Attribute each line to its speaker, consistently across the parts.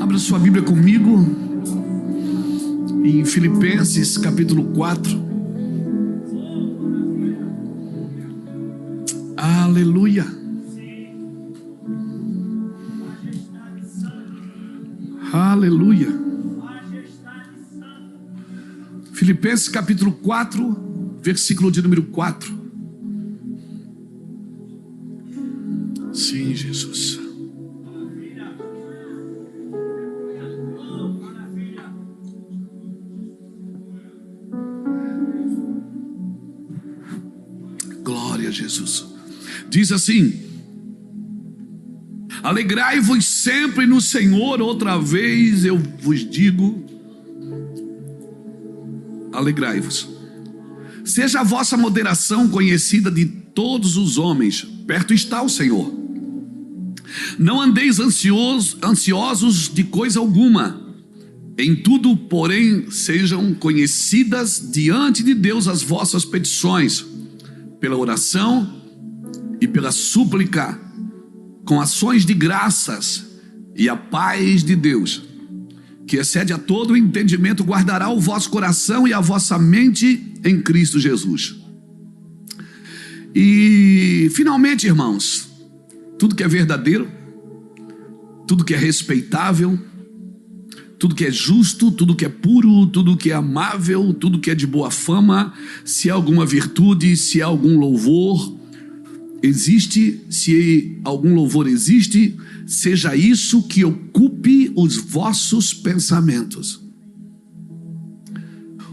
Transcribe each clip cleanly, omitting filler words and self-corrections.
Speaker 1: Abra sua Bíblia comigo em Filipenses capítulo 4. Aleluia. Aleluia. Filipenses capítulo 4, versículo de número 4. Sim, Jesus. Glória a Jesus. Diz assim: alegrai-vos sempre no Senhor. Outra vez eu vos digo, alegrai-vos. Seja a vossa moderação conhecida de todos os homens, perto está o Senhor. Não andeis ansiosos de coisa alguma. Em tudo, porém, sejam conhecidas diante de Deus as vossas petições, pela oração e pela súplica, com ações de graças, e a paz de Deus, que excede a todo o entendimento, guardará o vosso coração e a vossa mente em Cristo Jesus. E finalmente, irmãos, tudo que é verdadeiro, tudo que é respeitável, tudo que é justo, tudo que é puro, tudo que é amável, tudo que é de boa fama, se há alguma virtude, se há algum louvor existe, se algum louvor existe, seja isso que ocupe os vossos pensamentos.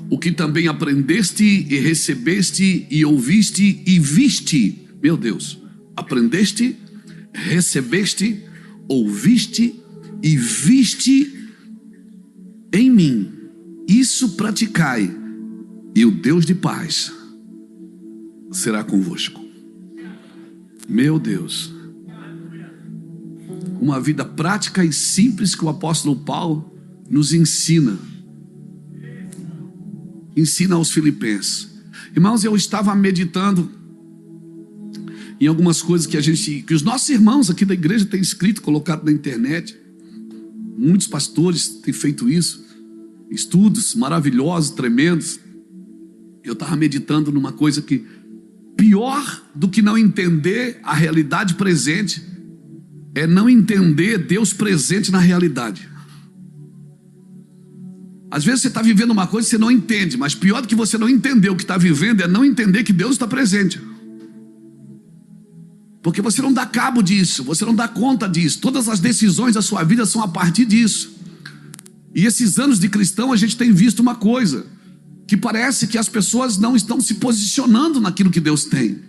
Speaker 1: O que também aprendeste e recebeste e ouviste e viste, meu Deus, aprendeste, recebeste, ouviste e viste em mim, isso praticai, e o Deus de paz será convosco. Meu Deus, uma vida prática e simples que o apóstolo Paulo nos ensina aos filipenses. Irmãos, eu estava meditando em algumas coisas que os nossos irmãos aqui da igreja têm escrito, colocado na internet. Muitos pastores têm feito isso, estudos maravilhosos, tremendos. Eu estava meditando numa coisa que, pior do que não entender a realidade presente, é não entender Deus presente na realidade. Às vezes você está vivendo uma coisa e você não entende, mas pior do que você não entender o que está vivendo é não entender que Deus está presente. Porque você não dá cabo disso, você não dá conta disso. Todas as decisões da sua vida são a partir disso. E esses anos de cristão a gente tem visto uma coisa, que parece que as pessoas não estão se posicionando naquilo que Deus tem.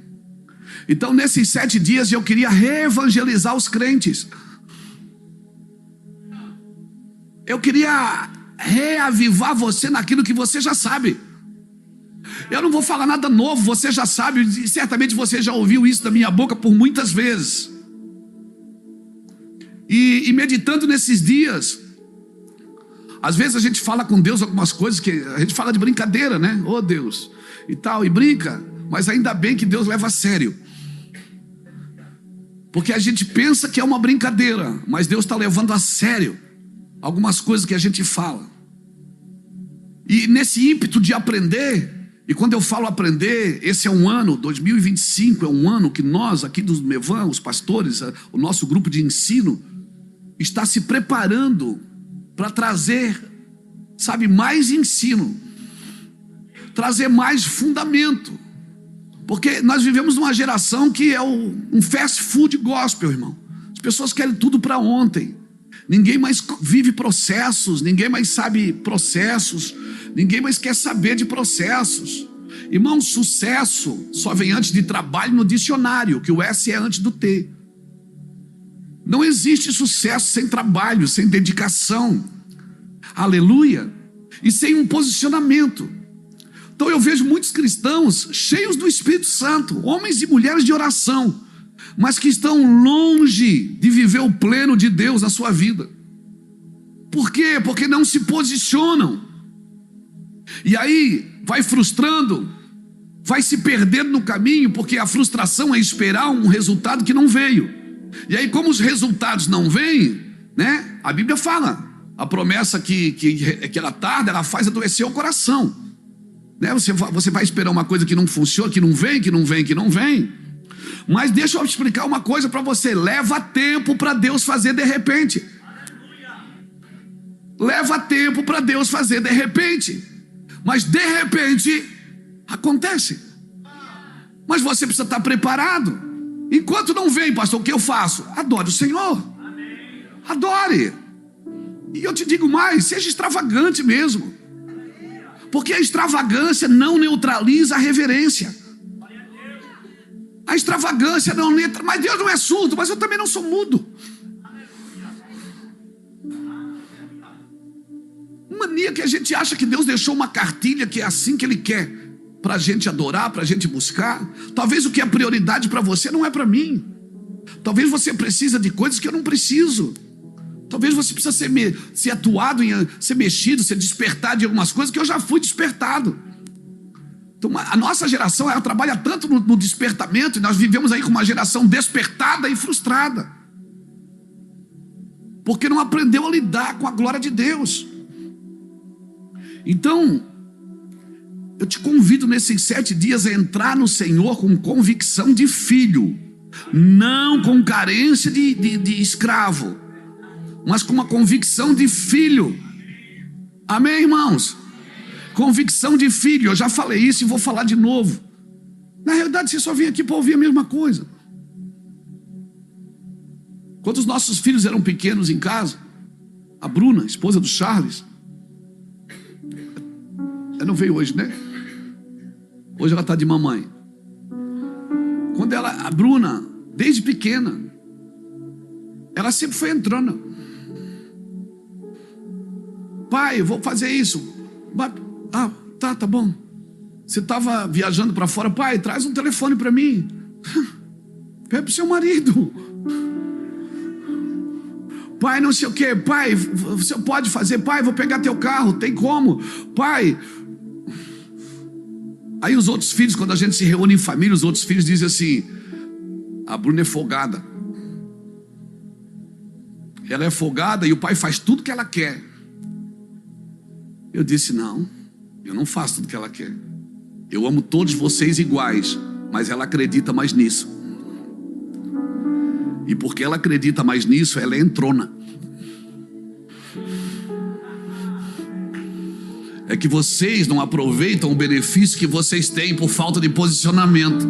Speaker 1: Então nesses 7 dias eu queria reevangelizar os crentes. Eu queria reavivar você naquilo que você já sabe. Eu não vou falar nada novo, você já sabe, e certamente você já ouviu isso da minha boca por muitas vezes. E meditando nesses dias, às vezes a gente fala com Deus algumas coisas que a gente fala de brincadeira, né? Oh Deus, e tal, e brinca, mas ainda bem que Deus leva a sério. Porque a gente pensa que é uma brincadeira, mas Deus está levando a sério algumas coisas que a gente fala. E nesse ímpeto de aprender, e quando eu falo aprender, esse é um ano, 2025 é um ano que nós aqui do Mevan, os pastores, o nosso grupo de ensino, está se preparando para trazer, sabe, mais ensino, trazer mais fundamento, porque nós vivemos numa geração que é um fast food gospel, irmão. As pessoas querem tudo para ontem, ninguém mais vive processos, ninguém mais sabe processos, ninguém mais quer saber de processos. Irmão, sucesso só vem antes de trabalho no dicionário, que o S é antes do T. Não existe sucesso sem trabalho, sem dedicação, aleluia, e sem um posicionamento. Então eu vejo muitos cristãos cheios do Espírito Santo, homens e mulheres de oração, mas que estão longe de viver o pleno de Deus na sua vida. Por quê? Porque não se posicionam. E aí vai frustrando, vai se perdendo no caminho, porque a frustração é esperar um resultado que não veio. E aí, como os resultados não vêm, né? A Bíblia fala, a promessa que ela tarda, ela faz adoecer o coração. Né? Você vai esperar uma coisa que não funciona, que não vem. Mas deixa eu explicar uma coisa para você. Leva tempo para Deus fazer de repente. Leva tempo para Deus fazer de repente. Mas de repente acontece. Mas você precisa estar preparado. Enquanto não vem, pastor, o que eu faço? Adore o Senhor. Adore. E eu te digo mais, seja extravagante mesmo. Porque a extravagância não neutraliza a reverência. A extravagância não neutraliza. Mas Deus não é surdo, mas eu também não sou mudo. Mania que a gente acha que Deus deixou uma cartilha que é assim que Ele quer, para a gente adorar, para a gente buscar. Talvez o que é prioridade para você não é para mim. Talvez você precisa de coisas que eu não preciso. Talvez você precisa ser atuado, ser mexido, ser despertado de algumas coisas que eu já fui despertado. Então a nossa geração, ela trabalha tanto no despertamento, e nós vivemos aí com uma geração despertada e frustrada. Porque não aprendeu a lidar com a glória de Deus. Então, eu te convido nesses 7 dias a entrar no Senhor com convicção de filho, não com carência de escravo, mas com uma convicção de filho. Amém, irmãos? Convicção de filho. Eu já falei isso e vou falar de novo. Na realidade, você só vem aqui para ouvir a mesma coisa. Quando os nossos filhos eram pequenos em casa, a Bruna, esposa do Charles, ela não veio hoje, né? Hoje ela está de mamãe. Quando a Bruna, desde pequena, ela sempre foi entrando. Pai, eu vou fazer isso. Tá bom. Você estava viajando para fora. Pai, traz um telefone para mim. Pede para o seu marido. Pai, não sei o que. Pai, você pode fazer. Pai, vou pegar teu carro. Tem como? Pai. Aí os outros filhos, quando a gente se reúne em família, os outros filhos dizem assim: a Bruna é folgada. Ela é folgada e o pai faz tudo que ela quer. Eu disse: não, eu não faço tudo que ela quer. Eu amo todos vocês iguais, mas ela acredita mais nisso. E porque ela acredita mais nisso, ela é entrona. É que vocês não aproveitam o benefício que vocês têm por falta de posicionamento.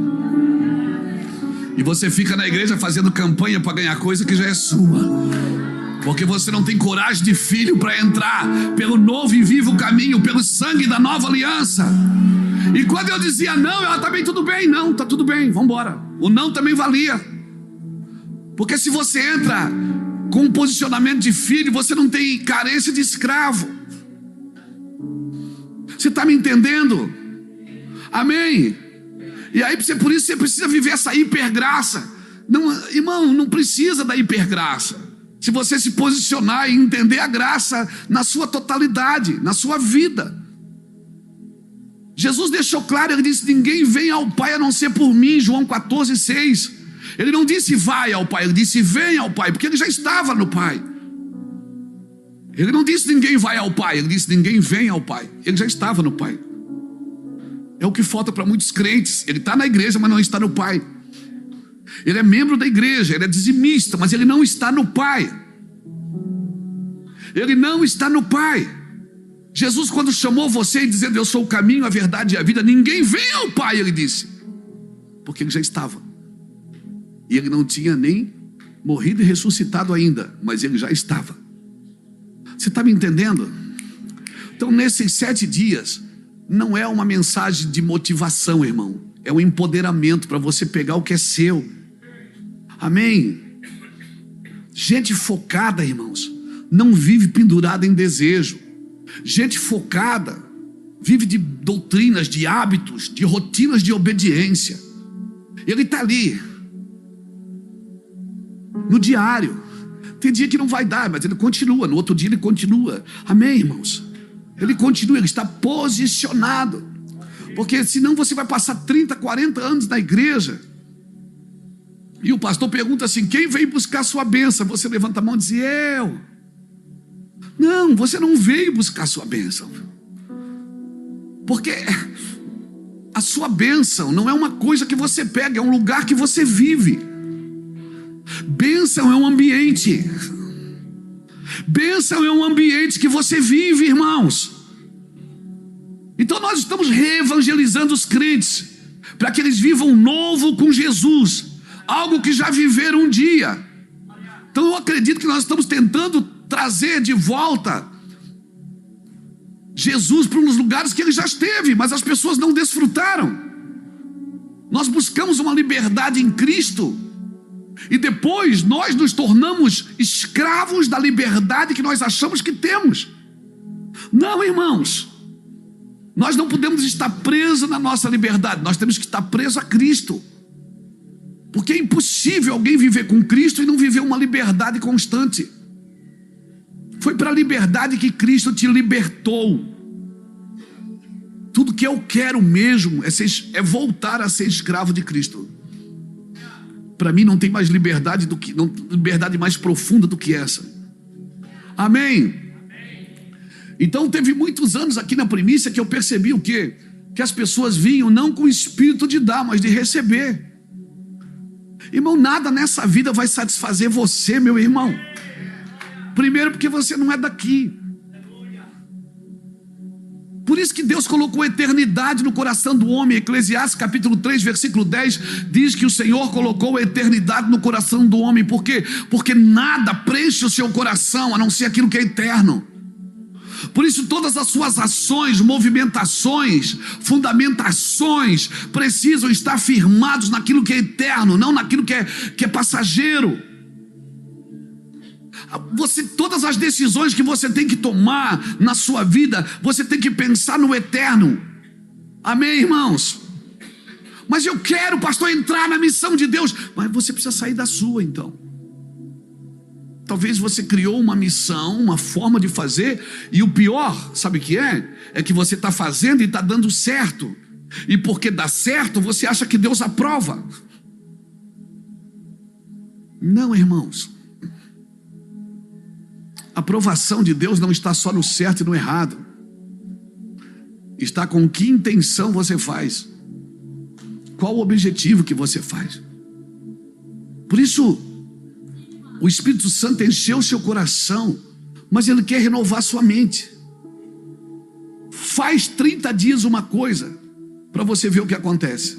Speaker 1: E você fica na igreja fazendo campanha para ganhar coisa que já é sua. Porque você não tem coragem de filho para entrar pelo novo e vivo caminho, pelo sangue da nova aliança. E quando eu dizia não, ela também tudo bem. Não, tá tudo bem, vamos embora. O não também valia. Porque se você entra com um posicionamento de filho, você não tem carência de escravo. Você está me entendendo? Amém? E aí por isso você precisa viver essa hipergraça. Não, irmão, não precisa da hipergraça. Se você se posicionar e entender a graça na sua totalidade, na sua vida. Jesus deixou claro, ele disse: ninguém vem ao Pai a não ser por mim, João 14,6. Ele não disse vai ao Pai, ele disse vem ao Pai, porque ele já estava no Pai. Ele não disse ninguém vai ao Pai, ele disse ninguém vem ao Pai. Ele já estava no Pai. É o que falta para muitos crentes. Ele está na igreja, mas não está no Pai. Ele é membro da igreja, ele é dizimista, mas ele não está no Pai. Ele não está no Pai. Jesus, quando chamou você dizendo eu sou o caminho, a verdade e a vida, ninguém vem ao Pai, ele disse. Porque ele já estava. E ele não tinha nem morrido e ressuscitado ainda, mas ele já estava. Você está me entendendo? Então nesses 7 dias, não é uma mensagem de motivação, irmão. É um empoderamento para você pegar o que é seu. Amém? Gente focada, irmãos, não vive pendurada em desejo. Gente focada vive de doutrinas, de hábitos, de rotinas de obediência. Ele está ali no diário. Tem dia que não vai dar, mas ele continua. No outro dia ele continua. Amém, irmãos? Ele continua, ele está posicionado. Porque senão você vai passar 30, 40 anos na igreja. E o pastor pergunta assim: quem veio buscar a sua bênção? Você levanta a mão e diz: eu. Não, você não veio buscar a sua bênção. Porque a sua bênção não é uma coisa que você pega, é um lugar que você vive. Bênção é um ambiente. Bênção é um ambiente que você vive, irmãos. Então nós estamos reevangelizando os crentes, para que eles vivam novo com Jesus, algo que já viveram um dia. Então eu acredito que nós estamos tentando trazer de volta Jesus para uns lugares que ele já esteve, mas as pessoas não desfrutaram. Nós buscamos uma liberdade em Cristo, e depois nós nos tornamos escravos da liberdade que nós achamos que temos. Não, irmãos, nós não podemos estar presos na nossa liberdade, nós temos que estar presos a Cristo. Porque é impossível alguém viver com Cristo e não viver uma liberdade constante. Foi para a liberdade que Cristo te libertou. Tudo que eu quero mesmo é voltar a ser escravo de Cristo. Para mim não tem mais liberdade liberdade mais profunda do que essa. Amém? Então teve muitos anos aqui na Primícia que eu percebi o quê? Que as pessoas vinham não com o espírito de dar, mas de receber. Irmão, nada nessa vida vai satisfazer você, meu irmão. Primeiro porque você não é daqui. Por isso que Deus colocou eternidade no coração do homem. Eclesiastes capítulo 3, versículo 10 diz que o Senhor colocou a eternidade no coração do homem. Por quê? Porque nada preenche o seu coração a não ser aquilo que é eterno. Por isso todas as suas ações, movimentações, fundamentações precisam estar firmados naquilo que é eterno, não naquilo que é passageiro. Todas as decisões que você tem que tomar na sua vida, você tem que pensar no eterno. Amém, irmãos? Mas eu quero, pastor, entrar na missão de Deus. Mas você precisa sair da sua, então. Talvez você criou uma missão, uma forma de fazer, e o pior, sabe o que é? É que você está fazendo e está dando certo. E porque dá certo, você acha que Deus aprova. Não, irmãos. A aprovação de Deus não está só no certo e no errado. Está com que intenção você faz. Qual o objetivo que você faz. Por isso, o Espírito Santo encheu o seu coração, mas Ele quer renovar sua mente. Faz 30 dias uma coisa, para você ver o que acontece.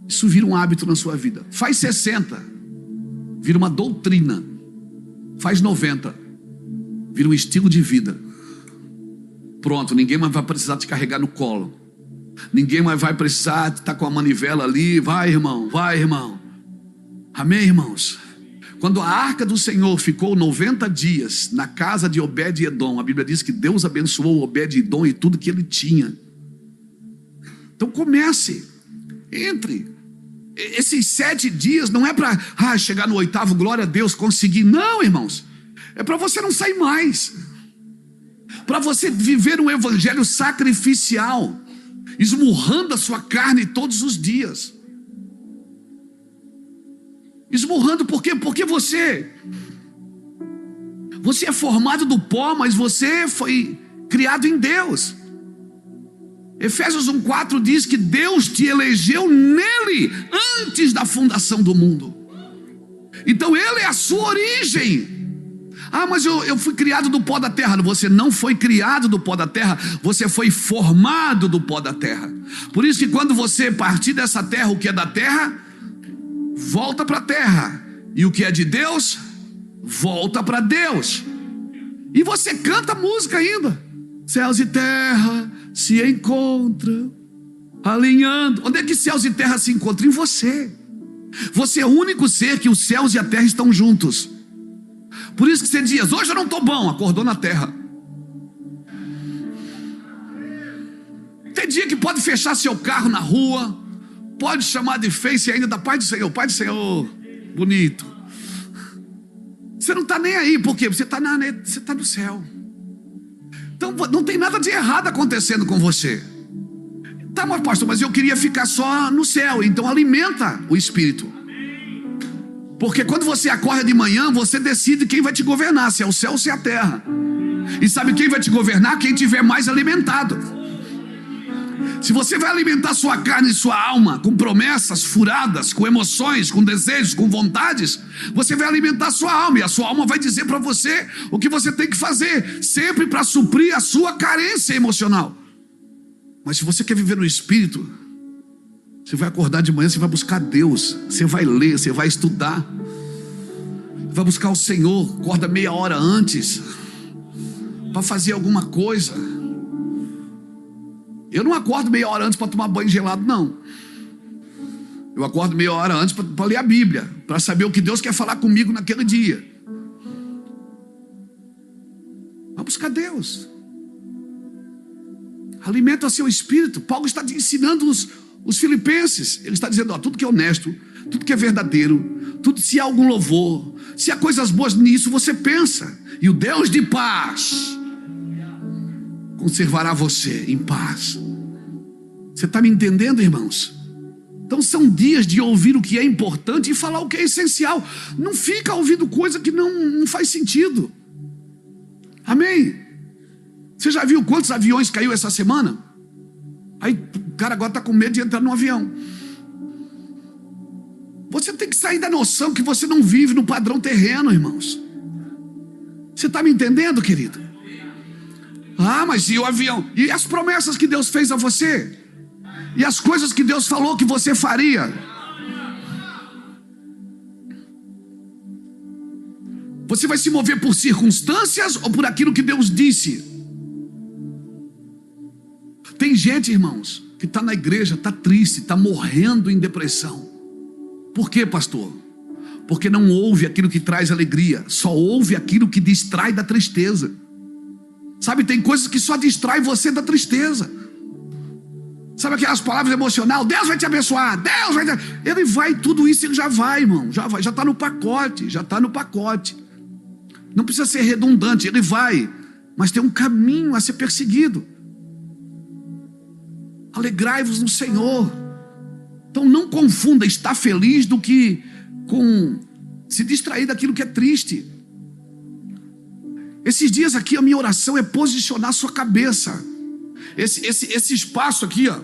Speaker 1: Isso vira um hábito na sua vida. Faz 60, vira uma doutrina. Faz 90, vira um estilo de vida. Pronto, ninguém mais vai precisar te carregar no colo. Ninguém mais vai precisar estar com a manivela ali. Vai, irmão, vai, irmão. Amém, irmãos? Quando a arca do Senhor ficou 90 dias na casa de Obed-Edom, a Bíblia diz que Deus abençoou Obed-Edom e tudo que ele tinha. Então comece, entre. Esses 7 dias não é para chegar no 8º, glória a Deus, conseguir. Não, irmãos. É para você não sair mais. Para você viver um evangelho sacrificial, esmurrando a sua carne todos os dias. Esmurrando por quê? Porque você é formado do pó, mas você foi criado em Deus. Efésios 1,4 diz que Deus te elegeu nele antes da fundação do mundo. Então ele é a sua origem. Mas eu fui criado do pó da terra. Você não foi criado do pó da terra, você foi formado do pó da terra. Por isso que quando você partir dessa terra, o que é da terra volta para a terra, e o que é de Deus volta para Deus. E você canta música ainda. Céus e terra se encontram, alinhando. Onde é que céus e terra se encontram? Em você. Você é o único ser que os céus e a terra estão juntos. Por isso que você diz, hoje eu não estou bom, acordou na terra. Tem dia que pode fechar seu carro na rua, pode chamar de Face e ainda da paz do Senhor. Pai do Senhor, bonito. Você não está nem aí, por quê? Você está no céu. Então não tem nada de errado acontecendo com você. Tá, mas pastor, mas eu queria ficar só no céu. Então alimenta o Espírito. Porque quando você acorda de manhã, você decide quem vai te governar, se é o céu ou se é a terra. E sabe quem vai te governar? Quem tiver mais alimentado. Se você vai alimentar sua carne e sua alma com promessas furadas, com emoções, com desejos, com vontades, você vai alimentar sua alma, e a sua alma vai dizer para você o que você tem que fazer, sempre para suprir a sua carência emocional. Mas se você quer viver no Espírito, você vai acordar de manhã, você vai buscar Deus, você vai ler, você vai estudar, vai buscar o Senhor, acorda meia hora antes para fazer alguma coisa. Eu não acordo meia hora antes para tomar banho gelado, não. Eu acordo meia hora antes para ler a Bíblia, para saber o que Deus quer falar comigo naquele dia. Vai buscar Deus. Alimenta o seu espírito. Paulo está ensinando os filipenses. Ele está dizendo, ó, tudo que é honesto, tudo que é verdadeiro, tudo, se há algum louvor, se há coisas boas nisso, você pensa. E o Deus de paz conservará você em paz. Você está me entendendo, irmãos? Então são dias de ouvir o que é importante e falar o que é essencial. Não fica ouvindo coisa que não faz sentido. Amém? Você já viu quantos aviões caiu essa semana? Aí o cara agora está com medo de entrar no avião. Você tem que sair da noção que você não vive no padrão terreno, irmãos. Você está me entendendo, querido? Ah, mas e o avião? E as promessas que Deus fez a você? E as coisas que Deus falou que você faria? Você vai se mover por circunstâncias ou por aquilo que Deus disse? Tem gente, irmãos, que está na igreja, está triste, está morrendo em depressão. Por quê, pastor? Porque não ouve aquilo que traz alegria, só ouve aquilo que distrai da tristeza. Sabe, tem coisas que só distrai você da tristeza. Sabe aquelas palavras emocionais? Deus vai te abençoar, Deus vai te... Ele vai, tudo isso ele já vai, irmão. Já vai, já está no pacote, já está no pacote. Não precisa ser redundante, ele vai. Mas tem um caminho a ser perseguido. Alegrai-vos no Senhor. Então não confunda estar feliz do que com se distrair daquilo que é triste. Esses dias aqui a minha oração é posicionar a sua cabeça. Esse espaço aqui, ó,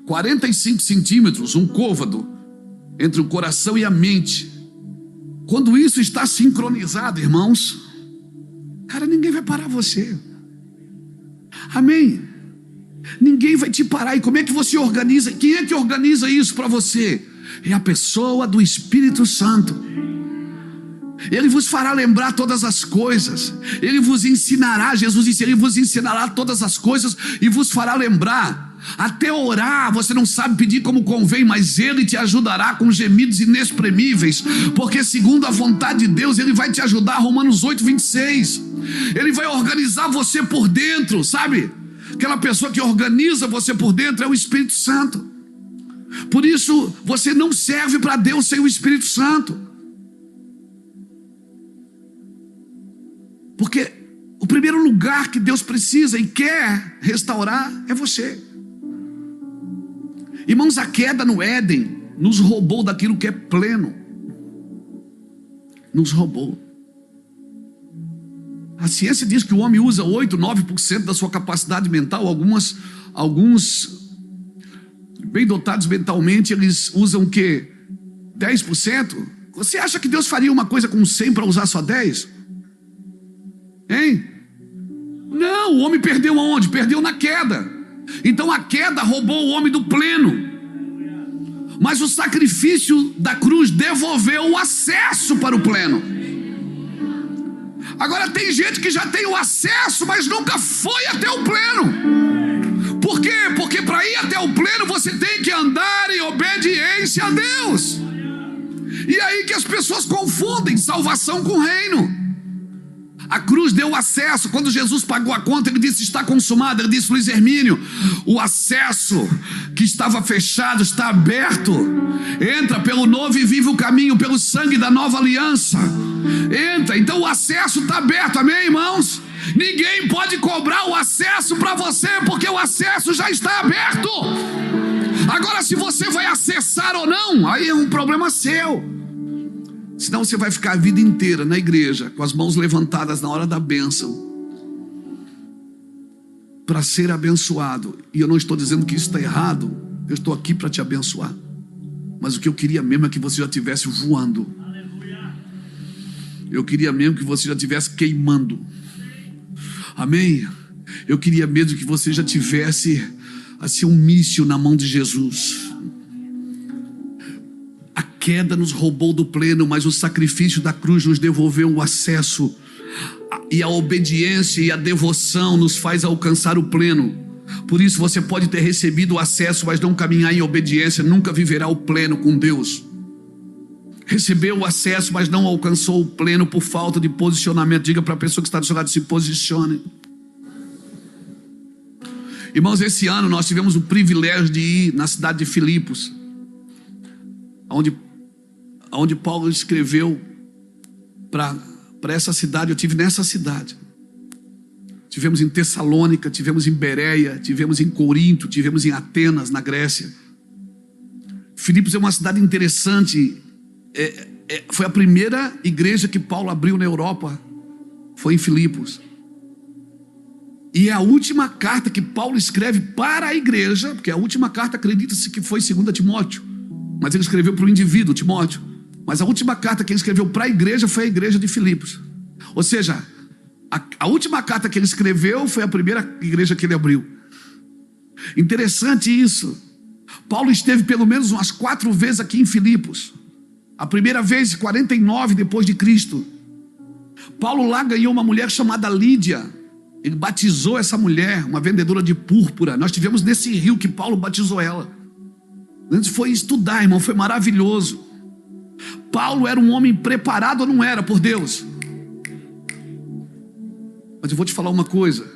Speaker 1: 45 centímetros, um côvado entre o coração e a mente. Quando isso está sincronizado, irmãos, cara, ninguém vai parar você. Amém? Ninguém vai te parar. E como é que você organiza? Quem é que organiza isso para você? É a pessoa do Espírito Santo. Ele vos fará lembrar todas as coisas. Ele vos ensinará, Jesus disse, ele vos ensinará todas as coisas e vos fará lembrar. Até orar, você não sabe pedir como convém, mas ele te ajudará com gemidos inexprimíveis, porque segundo a vontade de Deus, ele vai te ajudar. Romanos 8, 26. Ele vai organizar você por dentro, sabe? Aquela pessoa que organiza você por dentro é o Espírito Santo. Por isso, você não serve para Deus sem o Espírito Santo. Porque o primeiro lugar que Deus precisa e quer restaurar é você. Irmãos, a queda no Éden nos roubou daquilo que é pleno. Nos roubou. A ciência diz que o homem usa 8, 9% da sua capacidade mental. Alguns bem dotados mentalmente, eles usam o quê? 10%? Você acha que Deus faria uma coisa com 100 para usar só 10%? Hein? Não, o homem perdeu aonde? Perdeu na queda. Então a queda roubou o homem do pleno. Mas o sacrifício da cruz devolveu o acesso para o pleno. Agora tem gente que já tem o acesso, mas nunca foi até o pleno. Por quê? Porque para ir até o pleno você tem que andar em obediência a Deus. E aí que as pessoas confundem salvação com reino. A cruz deu acesso. Quando Jesus pagou a conta, ele disse, está consumado. Ele disse, Luiz Hermínio, o acesso que estava fechado está aberto. Entra pelo novo e vive o caminho, pelo sangue da nova aliança. Entra, então o acesso está aberto, amém, irmãos? Ninguém pode cobrar o acesso para você, porque o acesso já está aberto. Agora, se você vai acessar ou não, aí é um problema seu. Senão você vai ficar a vida inteira na igreja, com as mãos levantadas na hora da bênção, para ser abençoado. E eu não estou dizendo que isso está errado. Eu estou aqui para te abençoar. Mas o que eu queria mesmo é que você já estivesse voando. Eu queria mesmo que você já estivesse queimando. Amém? Eu queria mesmo que você já tivesse assim um míssil na mão de Jesus. A queda nos roubou do pleno, mas o sacrifício da cruz nos devolveu o acesso. E a obediência e a devoção nos faz alcançar o pleno. Por isso você pode ter recebido o acesso, mas não caminhar em obediência, nunca viverá o pleno com Deus. Recebeu o acesso, mas não alcançou o pleno por falta de posicionamento. Diga para a pessoa que está do seu lado: se posicione. Irmãos, esse ano nós tivemos o privilégio de ir na cidade de Filipos, onde Paulo escreveu para essa cidade. Eu tive nessa cidade. Tivemos em Tessalônica, tivemos em Bereia, tivemos em Corinto, tivemos em Atenas, na Grécia. Filipos é uma cidade interessante. Foi a primeira igreja que Paulo abriu na Europa. Foi em Filipos. E é a última carta que Paulo escreve para a igreja, porque a última carta acredita-se que foi 2 Timóteo, mas ele escreveu para o indivíduo, Timóteo. Mas a última carta que ele escreveu para a igreja foi a igreja de Filipos. Ou seja, a última carta que ele escreveu foi a primeira igreja que ele abriu. Interessante isso. Paulo esteve pelo menos umas 4 vezes aqui em Filipos. A primeira vez em 49 depois de Cristo. Paulo lá ganhou uma mulher chamada Lídia. Ele batizou essa mulher, uma vendedora de púrpura. Nós tivemos nesse rio que Paulo batizou ela. Antes foi estudar, irmão, foi maravilhoso. Paulo era um homem preparado ou não era por Deus? Mas eu vou te falar uma coisa: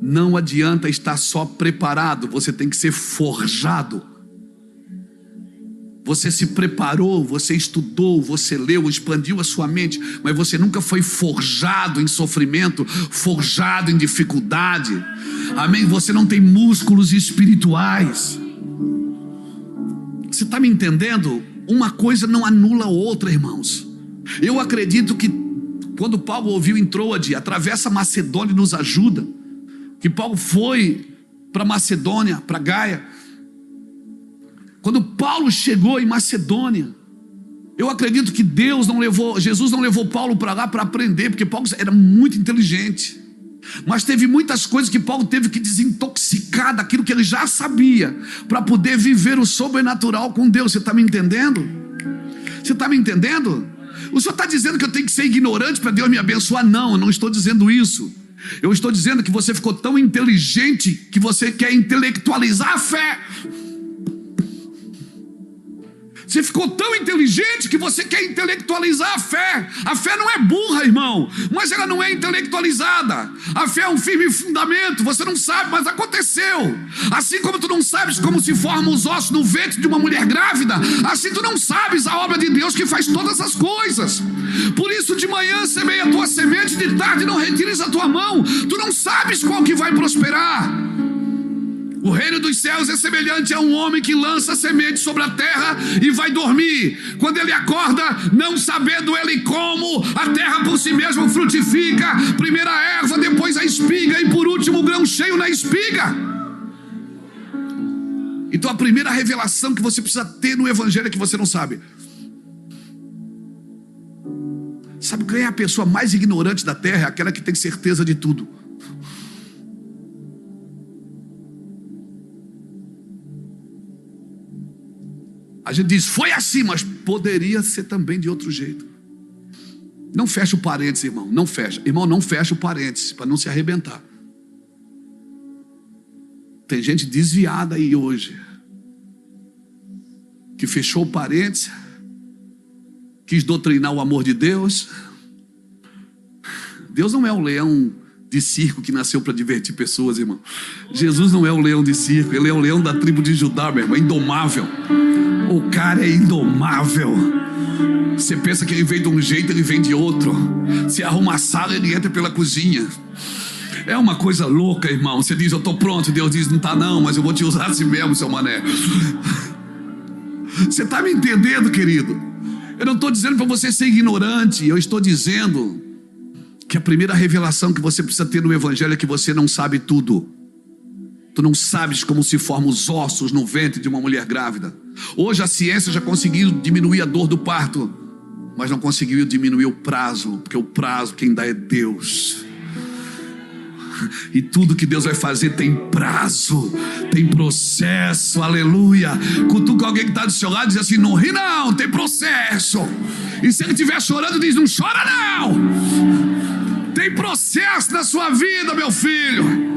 Speaker 1: não adianta estar só preparado, você tem que ser forjado. Você se preparou, você estudou, você leu, expandiu a sua mente, mas você nunca foi forjado em sofrimento, forjado em dificuldade. Amém? Você não tem músculos espirituais. Você está me entendendo? Uma coisa não anula a outra, irmãos. Eu acredito que quando Paulo ouviu em Troade, atravessa a Macedônia e nos ajuda, que Paulo foi para Macedônia, para Gaia. Quando Paulo chegou em Macedônia, eu acredito que Jesus não levou Paulo para lá para aprender, porque Paulo era muito inteligente. Mas teve muitas coisas que Paulo teve que desintoxicar daquilo que ele já sabia, para poder viver o sobrenatural com Deus. Você está me entendendo? Você está me entendendo? O senhor está dizendo que eu tenho que ser ignorante para Deus me abençoar? Não, eu não estou dizendo isso. Eu estou dizendo que você ficou tão inteligente que você quer intelectualizar a fé. Você ficou tão inteligente que você quer intelectualizar a fé. A fé não é burra, irmão, mas ela não é intelectualizada. A fé é um firme fundamento. Você não sabe, mas aconteceu. Assim como tu não sabes como se formam os ossos no ventre de uma mulher grávida, assim tu não sabes a obra de Deus que faz todas as coisas. Por isso de manhã semeia a tua semente, de tarde não retires a tua mão. Tu não sabes qual que vai prosperar. O reino dos céus é semelhante a um homem que lança semente sobre a terra e vai dormir. Quando ele acorda, não sabendo ele como, a terra por si mesma frutifica. Primeiro a erva, depois a espiga e por último o grão cheio na espiga. Então a primeira revelação que você precisa ter no evangelho é que você não sabe. Sabe quem é a pessoa mais ignorante da terra? É aquela que tem certeza de tudo. A gente diz, foi assim, mas poderia ser também de outro jeito. Não fecha o parênteses, irmão, não fecha. Irmão, não fecha o parênteses, para não se arrebentar. Tem gente desviada aí hoje, que fechou o parênteses, quis doutrinar o amor de Deus. Deus não é um leão de circo que nasceu para divertir pessoas, irmão. Jesus não é um leão de circo, ele é um leão da tribo de Judá, meu irmão, indomável. O cara é indomável. Você pensa que ele vem de um jeito, ele vem de outro. Se arruma a sala, ele entra pela cozinha. É uma coisa louca, irmão. Você diz, eu estou pronto. Deus diz, não está não, mas eu vou te usar assim mesmo, seu mané. Você está me entendendo, querido? Eu não estou dizendo para você ser ignorante. Eu estou dizendo que a primeira revelação que você precisa ter no Evangelho é que você não sabe tudo. Tu não sabes como se formam os ossos no ventre de uma mulher grávida. Hoje a ciência já conseguiu diminuir a dor do parto, mas não conseguiu diminuir o prazo, porque o prazo quem dá é Deus. E tudo que Deus vai fazer tem prazo, tem processo, aleluia. Cutuca alguém que está do seu lado e diz assim, não ri não, tem processo. E se ele estiver chorando, diz, não chora não. Tem processo na sua vida, meu filho.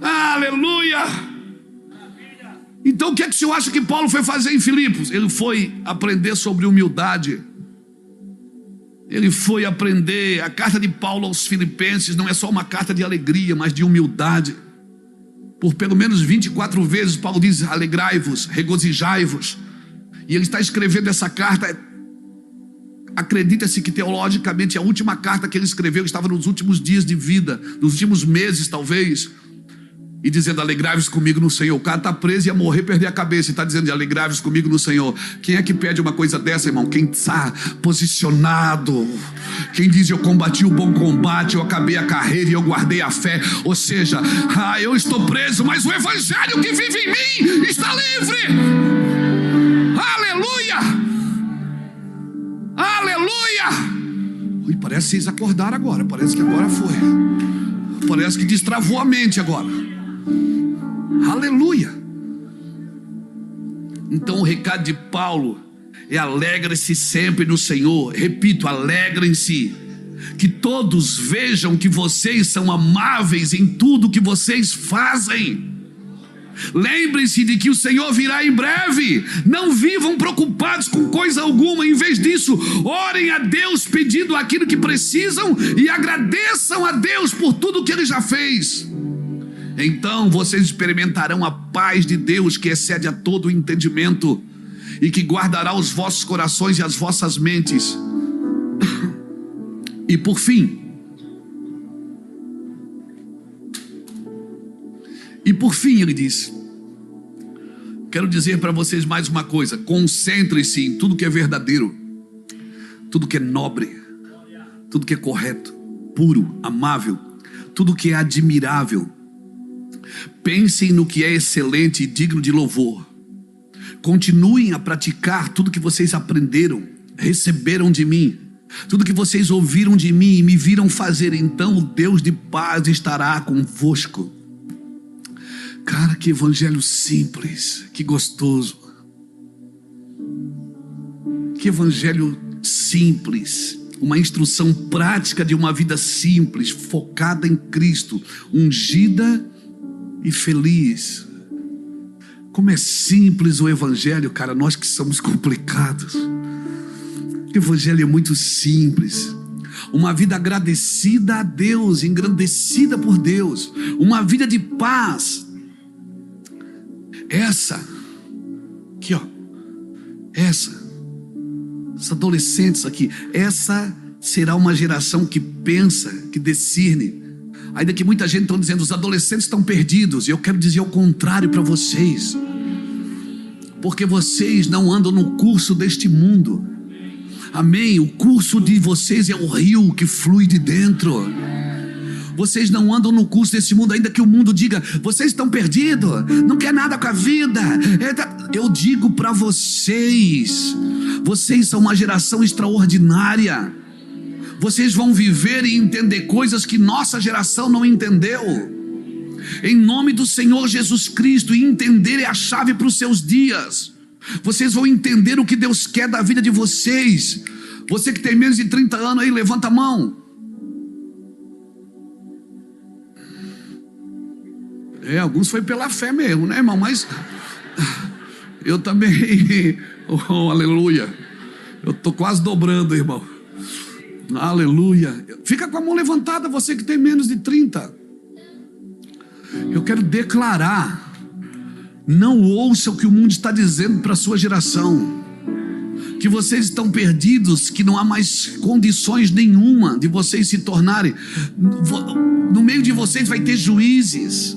Speaker 1: Aleluia. Então o que é que o senhor acha que Paulo foi fazer em Filipos? Ele foi aprender sobre humildade. Ele foi aprender. A carta de Paulo aos Filipenses não é só uma carta de alegria, mas de humildade. Por pelo menos 24 vezes Paulo diz, alegrai-vos, regozijai-vos. E ele está escrevendo essa carta. Acredita-se que teologicamente a última carta que ele escreveu estava nos últimos dias de vida, nos últimos meses talvez. E dizendo, alegrai-vos comigo no Senhor. O cara está preso e ia morrer, perder a cabeça. E está dizendo, alegrai-vos comigo no Senhor. Quem é que pede uma coisa dessa, irmão? Quem está posicionado. Quem diz, eu combati o bom combate, eu acabei a carreira e eu guardei a fé. Ou seja, eu estou preso, mas o Evangelho que vive em mim está livre. Aleluia! Aleluia! Ui, parece que vocês acordaram agora. Parece que agora foi. Parece que destravou a mente agora. Aleluia. Então o recado de Paulo é alegrem-se sempre no Senhor. Repito, alegrem-se. Que todos vejam que vocês são amáveis em tudo que vocês fazem. Lembrem-se de que o Senhor virá em breve. Não vivam preocupados com coisa alguma. Em vez disso, orem a Deus pedindo aquilo que precisam e agradeçam a Deus por tudo que Ele já fez. Então vocês experimentarão a paz de Deus que excede a todo o entendimento e que guardará os vossos corações e as vossas mentes. E por fim, ele diz, quero dizer para vocês mais uma coisa, concentrem-se em tudo que é verdadeiro, tudo que é nobre, tudo que é correto, puro, amável, tudo que é admirável. Pensem no que é excelente e digno de louvor. Continuem a praticar tudo que vocês aprenderam, receberam de mim, tudo que vocês ouviram de mim e me viram fazer. Então o Deus de paz estará convosco. Cara, que evangelho simples, que gostoso. Que evangelho simples. Uma instrução prática de uma vida simples, focada em Cristo, ungida e feliz. Como é simples o evangelho, cara, nós que somos complicados. O evangelho é muito simples. Uma vida agradecida a Deus, engrandecida por Deus. Uma vida de paz. Essa, aqui ó, esses adolescentes aqui, essa será uma geração que pensa, que discerne. Ainda que muita gente está dizendo, os adolescentes estão perdidos. E eu quero dizer o contrário para vocês. Porque vocês não andam no curso deste mundo. Amém? O curso de vocês é o rio que flui de dentro. Vocês não andam no curso desse mundo, ainda que o mundo diga, vocês estão perdidos, não quer nada com a vida. Eu digo para vocês, vocês são uma geração extraordinária. Vocês vão viver e entender coisas que nossa geração não entendeu. Em nome do Senhor Jesus Cristo, e entender é a chave para os seus dias. Vocês vão entender o que Deus quer da vida de vocês. Você que tem menos de 30 anos aí, levanta a mão. Alguns foi pela fé mesmo, né, irmão? Mas eu também, oh, aleluia. Eu estou quase dobrando, irmão. Aleluia. Fica com a mão levantada, você que tem menos de 30. Eu quero declarar: não ouça o que o mundo está dizendo para a sua geração. que vocês estão perdidos, que não há mais condições nenhuma de vocês se tornarem. No meio de vocês vai ter juízes,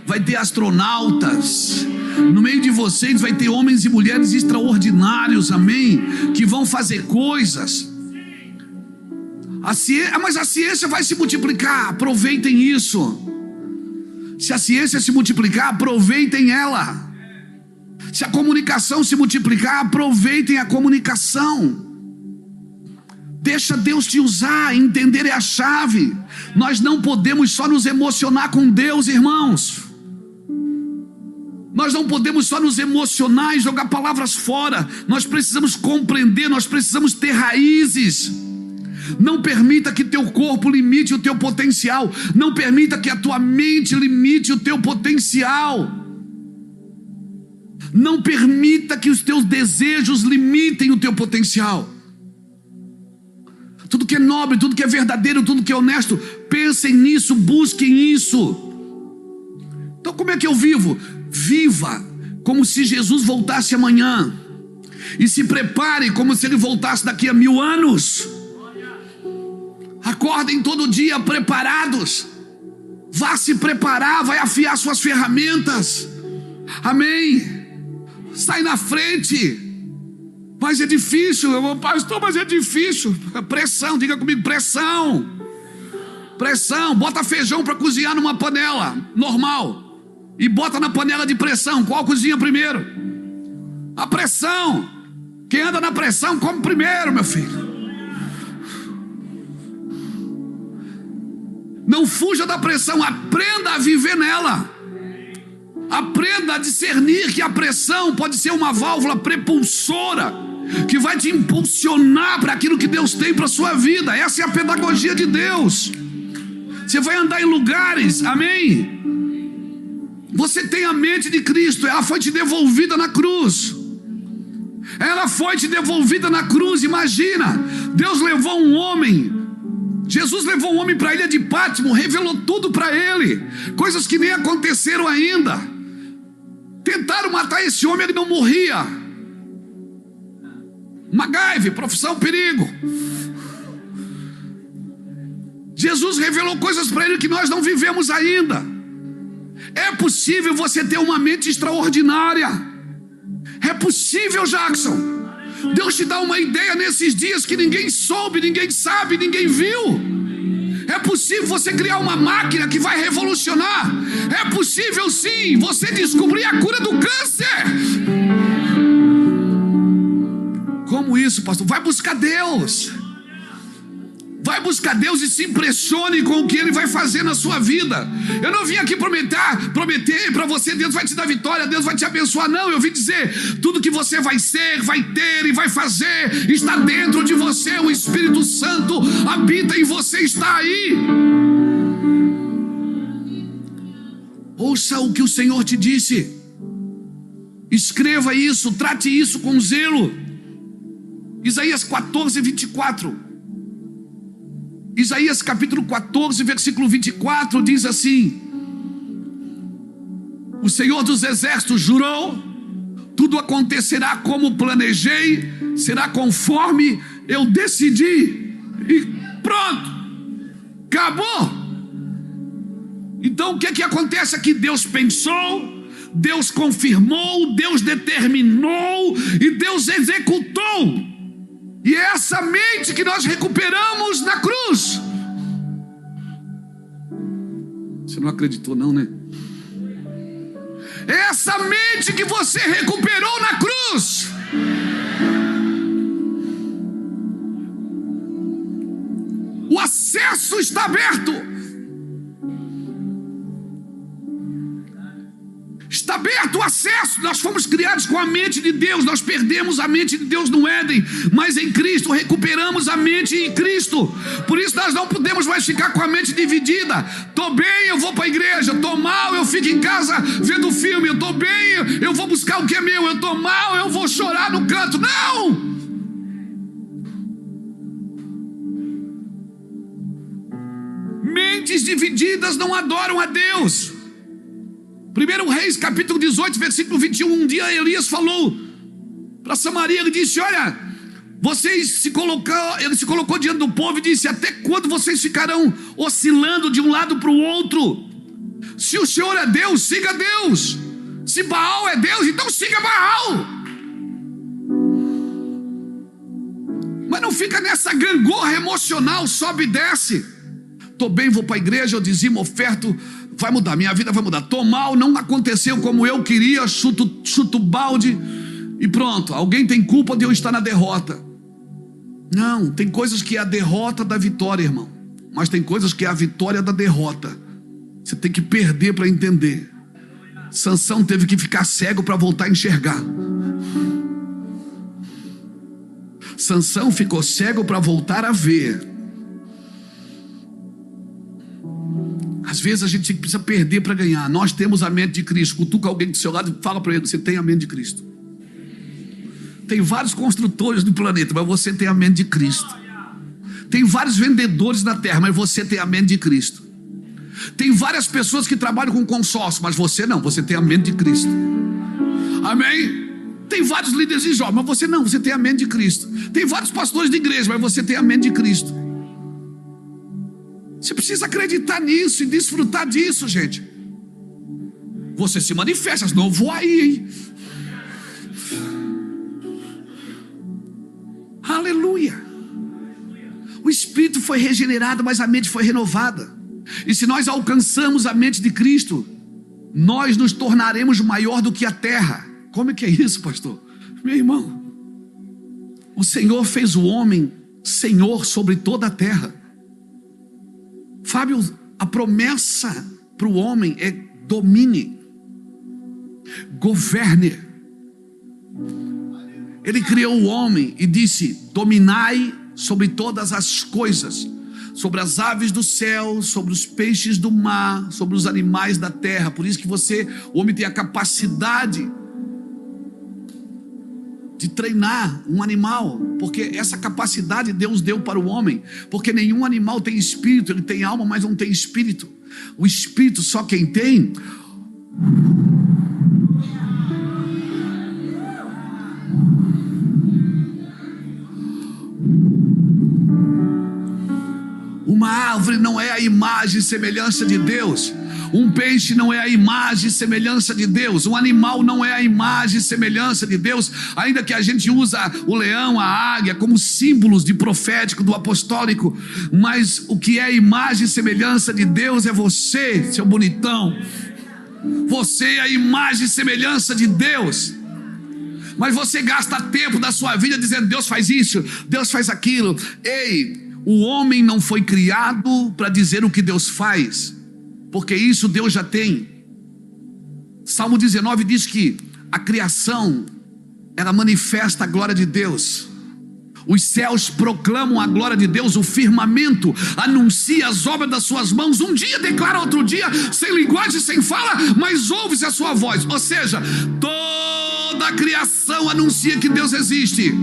Speaker 1: vai ter astronautas, no meio de vocês vai ter homens e mulheres extraordinários, amém? Que vão fazer coisas. Mas a ciência vai se multiplicar, aproveitem isso. Se a ciência se multiplicar, aproveitem ela. Se a comunicação se multiplicar, aproveitem a comunicação. Deixa Deus te usar, entender é a chave. Nós não podemos só nos emocionar com Deus, irmãos. Nós não podemos só nos emocionar e jogar palavras fora. Nós precisamos compreender, nós precisamos ter raízes. Não permita que teu corpo limite o teu potencial. Não permita que a tua mente limite o teu potencial. Não permita que os teus desejos limitem o teu potencial. Tudo que é nobre, tudo que é verdadeiro, tudo que é honesto, pensem nisso, busquem isso. Então como é que eu vivo? Viva como se Jesus voltasse amanhã. E se prepare como se ele voltasse daqui a 1000 anos. Acordem todo dia preparados. Vá se preparar, vai afiar suas ferramentas. Amém. Sai na frente. Mas é difícil, pastor, mas é difícil. Pressão, diga comigo, pressão. Pressão, bota feijão para cozinhar numa panela normal e bota na panela de pressão. Qual cozinha primeiro? A pressão. Quem anda na pressão come primeiro, meu filho. Não fuja da pressão, aprenda a viver nela. Aprenda a discernir que a pressão pode ser uma válvula prepulsora que vai te impulsionar para aquilo que Deus tem para a sua vida. Essa é a pedagogia de Deus. Você vai andar em lugares, amém? Você tem a mente de Cristo, ela foi te devolvida na cruz. Ela foi te devolvida na cruz, imagina. Deus levou um homem. Jesus levou um homem para a ilha de Pátimo, revelou tudo para ele, coisas que nem aconteceram ainda. Tentaram matar esse homem, ele não morria. MacGyver, profissão perigo. Jesus revelou coisas para ele que nós não vivemos ainda. É possível você ter uma mente extraordinária. É possível, Jackson. Deus te dá uma ideia nesses dias que ninguém soube, ninguém sabe, ninguém viu. É possível você criar uma máquina que vai revolucionar. É possível sim você descobrir a cura do câncer. Como isso, pastor? Vai buscar Deus. Vai buscar Deus e se impressione com o que Ele vai fazer na sua vida. Eu não vim aqui prometer para você, Deus vai te dar vitória, Deus vai te abençoar. Não, eu vim dizer, tudo que você vai ser, vai ter e vai fazer, está dentro de você. O Espírito Santo habita em você, está aí. Ouça o que o Senhor te disse. Escreva isso, trate isso com zelo. Isaías 14, 24. Isaías capítulo 14, versículo 24 diz assim: o Senhor dos exércitos jurou, tudo acontecerá como planejei, será conforme eu decidi, e pronto, acabou. Então o que é que acontece aqui? Deus pensou, Deus confirmou, Deus determinou e Deus executou. E é essa mente que nós recuperamos na cruz. Você não acreditou não, né? É essa mente que você recuperou na cruz. O acesso está aberto. Está aberto o acesso. Nós fomos criados com a mente de Deus. Nós perdemos a mente de Deus no Éden, mas em Cristo recuperamos a mente em Cristo. Por isso nós não podemos mais ficar com a mente dividida. Estou bem, eu vou para a igreja. Estou mal, eu fico em casa vendo filme. Eu estou bem, eu vou buscar o que é meu. Eu estou mal, eu vou chorar no canto. Não! Mentes divididas não adoram a Deus. 1 Reis capítulo 18, versículo 21. Um dia Elias falou para Samaria, ele disse: olha, Ele se colocou diante do povo e disse: até quando vocês ficarão oscilando de um lado para o outro? Se o Senhor é Deus, siga Deus. Se Baal é Deus, então siga Baal. Mas não fica nessa gangorra emocional, sobe e desce. Estou bem, vou para a igreja, eu dizimo, oferto, vai mudar, minha vida vai mudar. Estou mal, não aconteceu como eu queria, chuto balde e pronto. Alguém tem culpa de eu estar na derrota. Não, tem coisas que é a derrota da vitória, irmão. Mas tem coisas que é a vitória da derrota. Você tem que perder para entender. Sansão teve que ficar cego para voltar a enxergar. Sansão ficou cego para voltar a ver. Às vezes a gente precisa perder para ganhar. Nós temos a mente de Cristo. Cutuca alguém do seu lado e fala para ele: você tem a mente de Cristo. Tem vários construtores do planeta, mas você tem a mente de Cristo. Tem vários vendedores na terra, mas você tem a mente de Cristo. Tem várias pessoas que trabalham com consórcio, mas você não, você tem a mente de Cristo. Amém? Tem vários líderes de jovens, mas você não, você tem a mente de Cristo. Tem vários pastores de igreja, mas você tem a mente de Cristo. Você precisa acreditar nisso e desfrutar disso, gente. Você se manifesta, senão eu vou aí, hein? Aleluia. O espírito foi regenerado, mas a mente foi renovada. E se nós alcançamos a mente de Cristo, nós nos tornaremos maior do que a terra. Como é que é isso, pastor? Meu irmão, o Senhor fez o homem senhor sobre toda a terra. Fábio, a promessa para o homem é: domine, governe. Ele criou o homem e disse: dominai sobre todas as coisas, sobre as aves do céu, sobre os peixes do mar, sobre os animais da terra. Por isso que o homem tem a capacidade de treinar um animal, porque essa capacidade Deus deu para o homem, porque nenhum animal tem espírito, ele tem alma, mas não tem espírito. O espírito só quem tem. Uma árvore não é a imagem e semelhança de Deus. Um peixe não é a imagem e semelhança de Deus. Um animal não é a imagem e semelhança de Deus. Ainda que a gente usa o leão, a águia como símbolos de profético, do apostólico, mas o que é a imagem e semelhança de Deus é você, seu bonitão. Você é a imagem e semelhança de Deus. Mas você gasta tempo da sua vida dizendo: Deus faz isso, Deus faz aquilo. Ei, o homem não foi criado para dizer o que Deus faz, porque isso Deus já tem. Salmo 19 diz que a criação, ela manifesta a glória de Deus. Os céus proclamam a glória de Deus, o firmamento anuncia as obras das suas mãos. Um dia declara, outro dia, sem linguagem, sem fala, mas ouve-se a sua voz. Ou seja, toda a criação anuncia que Deus existe.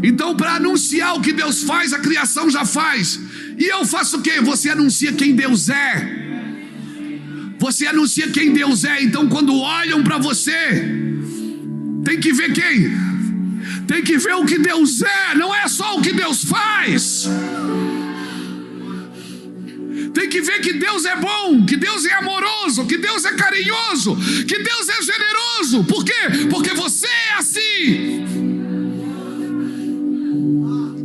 Speaker 1: Então, para anunciar o que Deus faz, a criação já faz. E eu faço o quê? Você anuncia quem Deus é. Você anuncia quem Deus é. Então, quando olham para você, tem que ver quem? Tem que ver o que Deus é, não é só o que Deus faz. Tem que ver que Deus é bom, que Deus é amoroso, que Deus é carinhoso, que Deus é generoso. Por quê? Porque você é assim.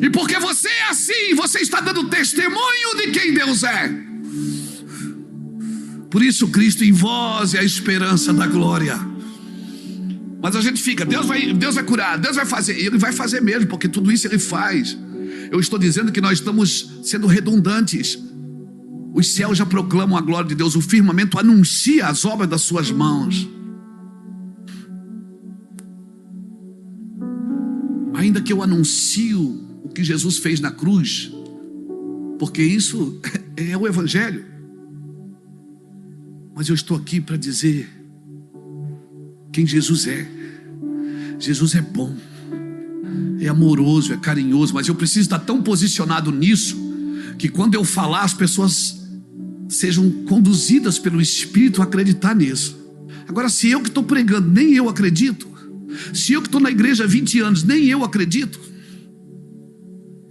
Speaker 1: E porque você é assim, você está dando testemunho de quem Deus é. Por isso Cristo em vós é a esperança da glória. Mas a gente fica: Deus vai curar, Deus vai fazer. E Ele vai fazer mesmo, porque tudo isso Ele faz. Eu estou dizendo que nós estamos sendo redundantes. Os céus já proclamam a glória de Deus, o firmamento anuncia as obras das suas mãos. Ainda que eu anuncio o que Jesus fez na cruz, porque isso é o Evangelho, mas eu estou aqui para dizer quem Jesus é. Jesus é bom, é amoroso, é carinhoso, mas eu preciso estar tão posicionado nisso, que quando eu falar, as pessoas sejam conduzidas pelo Espírito a acreditar nisso. Agora, se eu que estou pregando, nem eu acredito, Se eu que estou na igreja há 20 anos, nem eu acredito.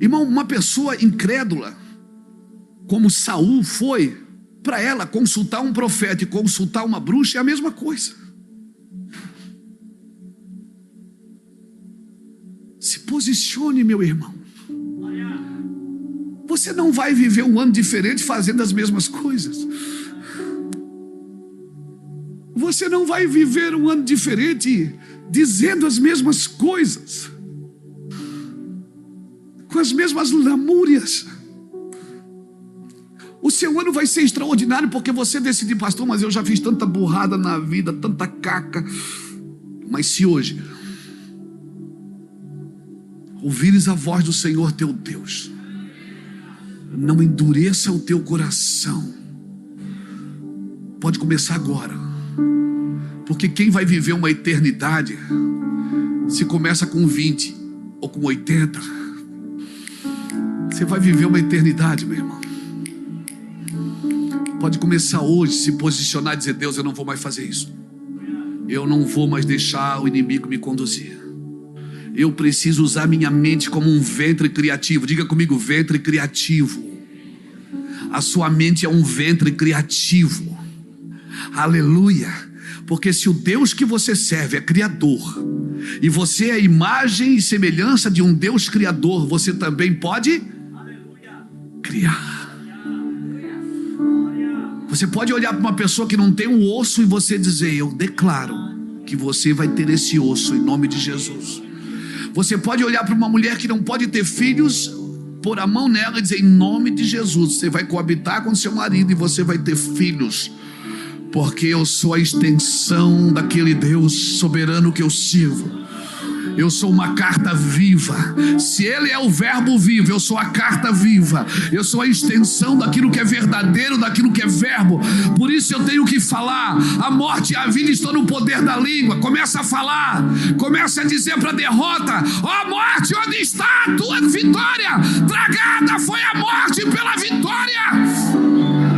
Speaker 1: Irmão, uma pessoa incrédula, como Saul foi, para ela consultar um profeta e consultar uma bruxa é a mesma coisa. Se posicione, meu irmão. Você não vai viver um ano diferente fazendo as mesmas coisas. Você não vai viver um ano diferente dizendo as mesmas coisas, com as mesmas lamúrias. O seu ano vai ser extraordinário porque você decidiu, pastor, mas eu já fiz tanta burrada na vida, tanta caca. Mas se hoje ouvires a voz do Senhor teu Deus, não endureça o teu coração. Pode começar agora, porque quem vai viver uma eternidade, se começa com 20 ou com 80, você vai viver uma eternidade, meu irmão. Pode começar hoje, se posicionar e dizer: Deus, eu não vou mais fazer isso. Eu não vou mais deixar o inimigo me conduzir. Eu preciso usar minha mente como um ventre criativo. Diga comigo, ventre criativo. A sua mente é um ventre criativo. Aleluia. Porque se o Deus que você serve é criador, e você é a imagem e semelhança de um Deus criador, você também pode criar. Você pode olhar para uma pessoa que não tem um osso e você dizer: eu declaro que você vai ter esse osso em nome de Jesus. Você pode olhar para uma mulher que não pode ter filhos, pôr a mão nela e dizer: em nome de Jesus, você vai coabitar com seu marido e você vai ter filhos, porque eu sou a extensão daquele Deus soberano que eu sirvo. Eu sou uma carta viva. Se Ele é o verbo vivo, eu sou a carta viva. Eu sou a extensão daquilo que é verdadeiro, daquilo que é verbo. Por isso eu tenho que falar. A morte e a vida estão no poder da língua. Começa a falar. Começa a dizer para a derrota: ó morte, onde está a tua vitória? Tragada foi a morte pela vitória.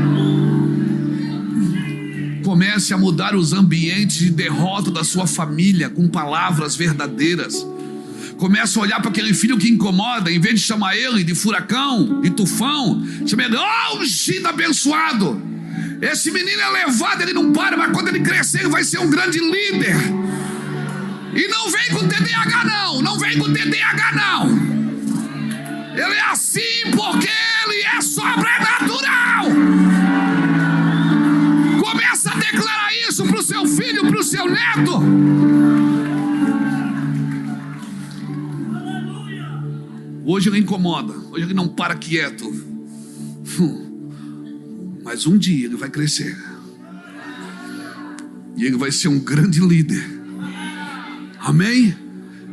Speaker 1: Comece a mudar os ambientes de derrota da sua família com palavras verdadeiras. Comece a olhar para aquele filho que incomoda, em vez de chamar ele de furacão, de tufão, chama ele: oh, ungido abençoado. Esse menino é levado, ele não para, mas quando ele crescer, ele vai ser um grande líder. E não vem com TDAH não, não vem com TDAH não. Ele é assim porque ele é sobrenatural. Começa a declarar isso para o seu filho, para o seu neto. Hoje ele incomoda, hoje ele não para quieto. Mas um dia ele vai crescer. E ele vai ser um grande líder. Amém?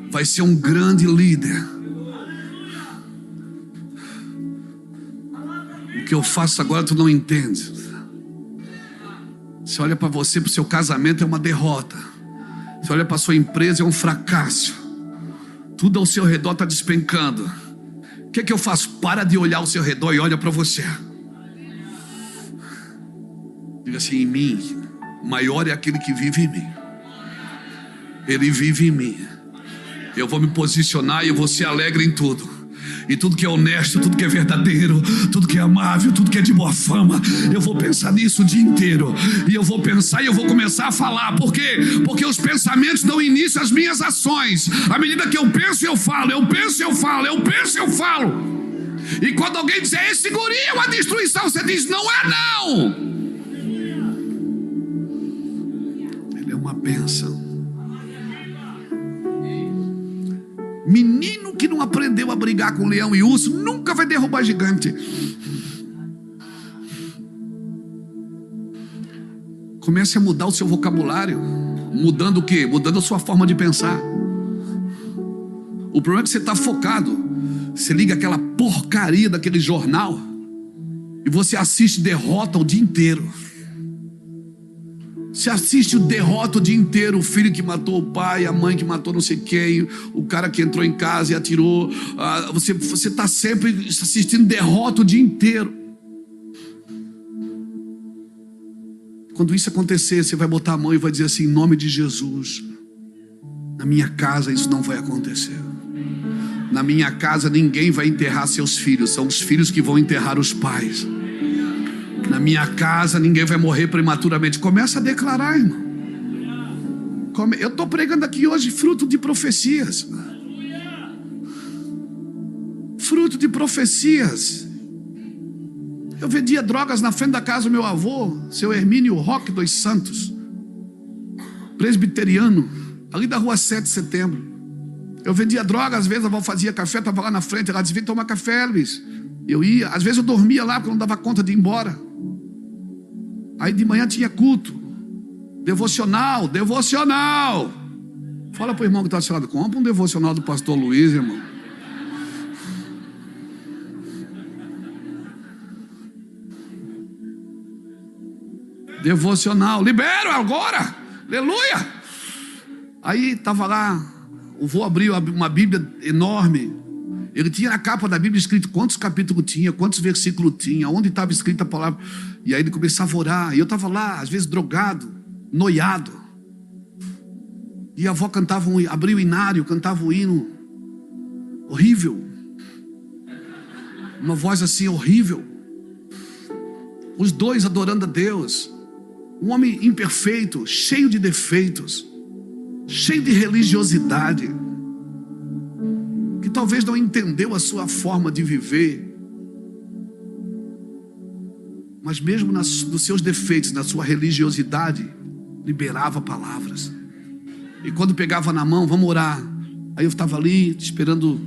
Speaker 1: Vai ser um grande líder. O que eu faço agora tu não entende. Você olha para você, para o seu casamento é uma derrota. Você olha para a sua empresa é um fracasso. Tudo ao seu redor está despencando. O que é que eu faço? Para de olhar ao seu redor e olha para você. Diga assim: em mim, maior é aquele que vive em mim. Ele vive em mim. Eu vou me posicionar e eu vou ser alegre em tudo. E tudo que é honesto, tudo que é verdadeiro, tudo que é amável, tudo que é de boa fama, eu vou pensar nisso o dia inteiro. E eu vou pensar e eu vou começar a falar. Por quê? Porque os pensamentos dão início às minhas ações. À medida que eu penso, eu falo. Eu penso, eu falo. Eu penso, eu falo. E quando alguém dizer: esse guri é uma destruição, você diz: não é não. Ele é uma bênção. Menino que não aprendeu a brigar com leão e urso nunca vai derrubar gigante. Comece a mudar o seu vocabulário. Mudando o quê? Mudando a sua forma de pensar. O problema é que você está focado. Você liga aquela porcaria daquele jornal e você assiste derrota o dia inteiro. Você assiste o derrota o dia inteiro. O filho que matou o pai, a mãe que matou não sei quem, o cara que entrou em casa e atirou. Você está sempre assistindo derrota o dia inteiro. Quando isso acontecer, você vai botar a mão e vai dizer assim: em nome de Jesus, Na minha casa isso não vai acontecer. Na minha casa ninguém vai enterrar seus filhos, são os filhos que vão enterrar os pais. Na minha casa ninguém vai morrer prematuramente. Começa a declarar, irmão. Eu estou pregando aqui hoje fruto de profecias. Fruto de profecias. Eu vendia drogas na frente da casa do meu avô, seu Hermínio Roque dos Santos, presbiteriano, ali da rua 7 de setembro. Eu vendia drogas, às vezes a avó fazia café, estava lá na frente, ela dizia: vem tomar café, Luiz. Eu ia, às vezes eu dormia lá porque eu não dava conta de ir embora. Aí de manhã tinha culto, devocional. Fala para o irmão que está do seu lado: compra um devocional do pastor Luiz, irmão. Devocional, libero agora, aleluia. Aí estava lá, o vô abriu uma Bíblia enorme. Ele tinha na capa da Bíblia escrito quantos capítulos tinha, quantos versículos tinha, onde estava escrita a palavra. E aí ele começava a orar, e eu estava lá, às vezes drogado, noiado. E a avó cantava, abria o inário, cantava um hino horrível, uma voz assim horrível. Os dois adorando a Deus. Um homem imperfeito, cheio de defeitos, cheio de religiosidade, que talvez não entendeu a sua forma de viver, mas mesmo nos seus defeitos, na sua religiosidade, liberava palavras. E quando pegava na mão, vamos orar, aí eu estava ali esperando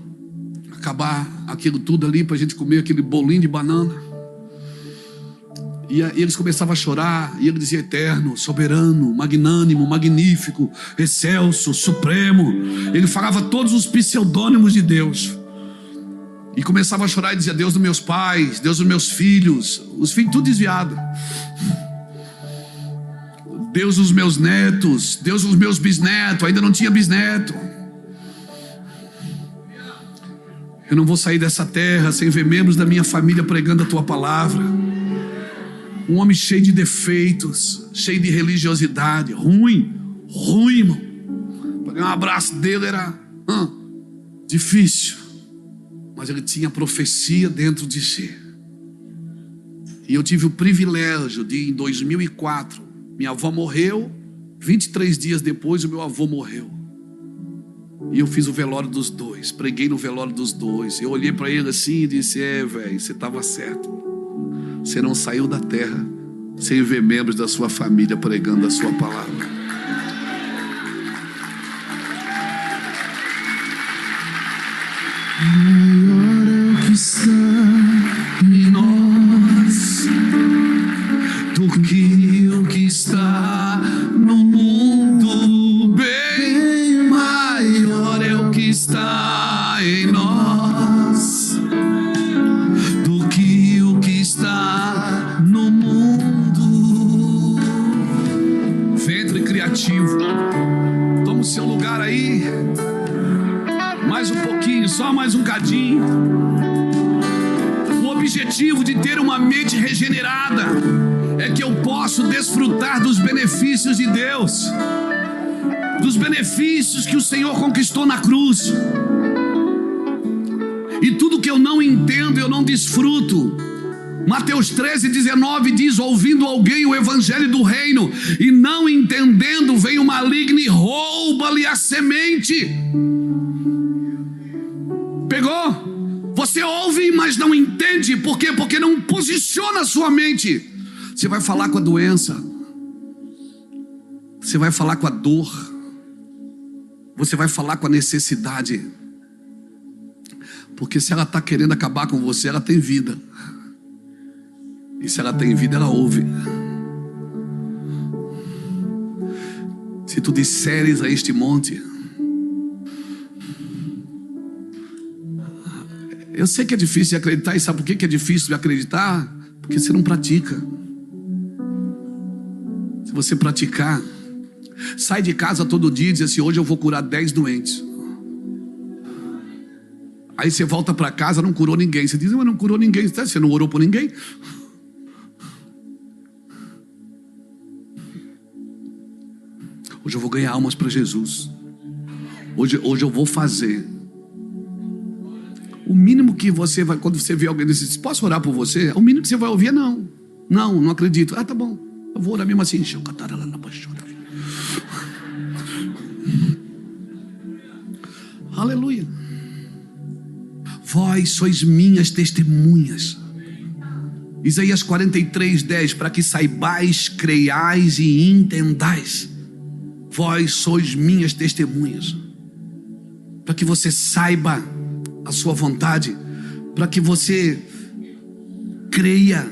Speaker 1: acabar aquilo tudo ali para a gente comer aquele bolinho de banana. E eles começavam a chorar, e ele dizia: eterno, soberano, magnânimo, magnífico, excelso, supremo. Ele falava todos os pseudônimos de Deus. E começava a chorar e dizia: Deus dos meus pais, Deus dos meus filhos. Os filhos tudo desviado. Deus dos meus netos, Deus dos meus bisnetos. Ainda não tinha bisneto. Eu não vou sair dessa terra sem ver membros da minha família pregando a tua palavra. Um homem cheio de defeitos, cheio de religiosidade, ruim, irmão. Pegar um abraço dele era difícil, mas ele tinha profecia dentro de si. E eu tive o privilégio de, em 2004, minha avó morreu, 23 dias depois o meu avô morreu. E eu fiz o velório dos dois, preguei no velório dos dois. Eu olhei para ele assim e disse: velho, você estava certo. Você não saiu da terra sem ver membros da sua família pregando a sua palavra. Maior é o que está em nós do que o que está no mundo. Bem maior é o que está em nós do que o que está no mundo. Ventre criativo, toma o seu lugar aí. Mais um pouquinho, só mais um cadinho. O objetivo de ter uma mente regenerada é que eu possa desfrutar dos benefícios de Deus, dos benefícios que o Senhor conquistou na cruz. E tudo que eu não entendo, eu não desfruto. Mateus 13:19 diz: ouvindo alguém o evangelho do reino e não entendendo, vem o maligno e rouba-lhe a semente. Pegou? Você ouve, mas não entende. Por quê? Porque não posiciona a sua mente. Você vai falar com a doença, você vai falar com a dor, você vai falar com a necessidade. Porque se ela está querendo acabar com você, ela tem vida. E se ela tem vida, ela ouve. Se tu disseres a este monte... Eu sei que é difícil de acreditar. E sabe por que é difícil de acreditar? Porque você não pratica. Se você praticar, sai de casa todo dia e diz assim: hoje eu vou curar 10 doentes. Aí você volta para casa, não curou ninguém. Você diz: mas não curou ninguém. Você não orou por ninguém? Hoje eu vou ganhar almas para Jesus. Hoje eu vou fazer. O mínimo que você vai, quando você vê alguém diz, posso orar por você? O mínimo que você vai ouvir é não. Não acredito. Ah, tá bom. Eu vou orar mesmo assim. Aleluia. Vós sois minhas testemunhas. Isaías 43:10, para que saibais, creiais e entendais. Vós sois minhas testemunhas. Para que você saiba a sua vontade, para que você creia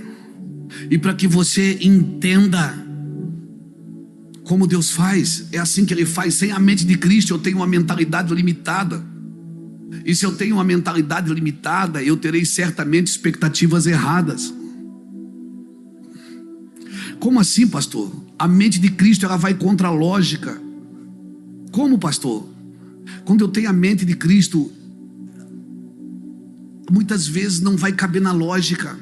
Speaker 1: e para que você entenda como Deus faz. É assim que Ele faz. Sem a mente de Cristo eu tenho uma mentalidade limitada, e se eu tenho uma mentalidade limitada, eu terei certamente expectativas erradas. Como assim, pastor? A mente de Cristo, ela vai contra a lógica. Como, pastor? Quando eu tenho a mente de Cristo, muitas vezes não vai caber na lógica.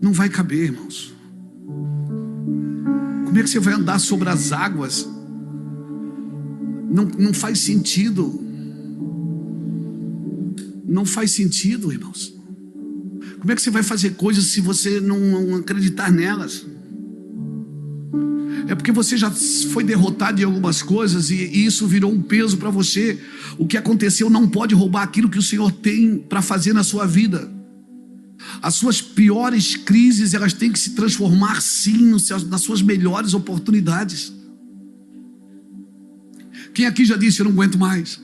Speaker 1: Não vai caber, irmãos. Como é que você vai andar sobre as águas? Não faz sentido. Não faz sentido, irmãos. Como é que você vai fazer coisas se você não acreditar nelas? É porque você já foi derrotado em algumas coisas e isso virou um peso para você. O que aconteceu não pode roubar aquilo que o Senhor tem para fazer na sua vida. As suas piores crises, elas têm que se transformar sim nas suas melhores oportunidades. Quem aqui já disse, eu não aguento mais?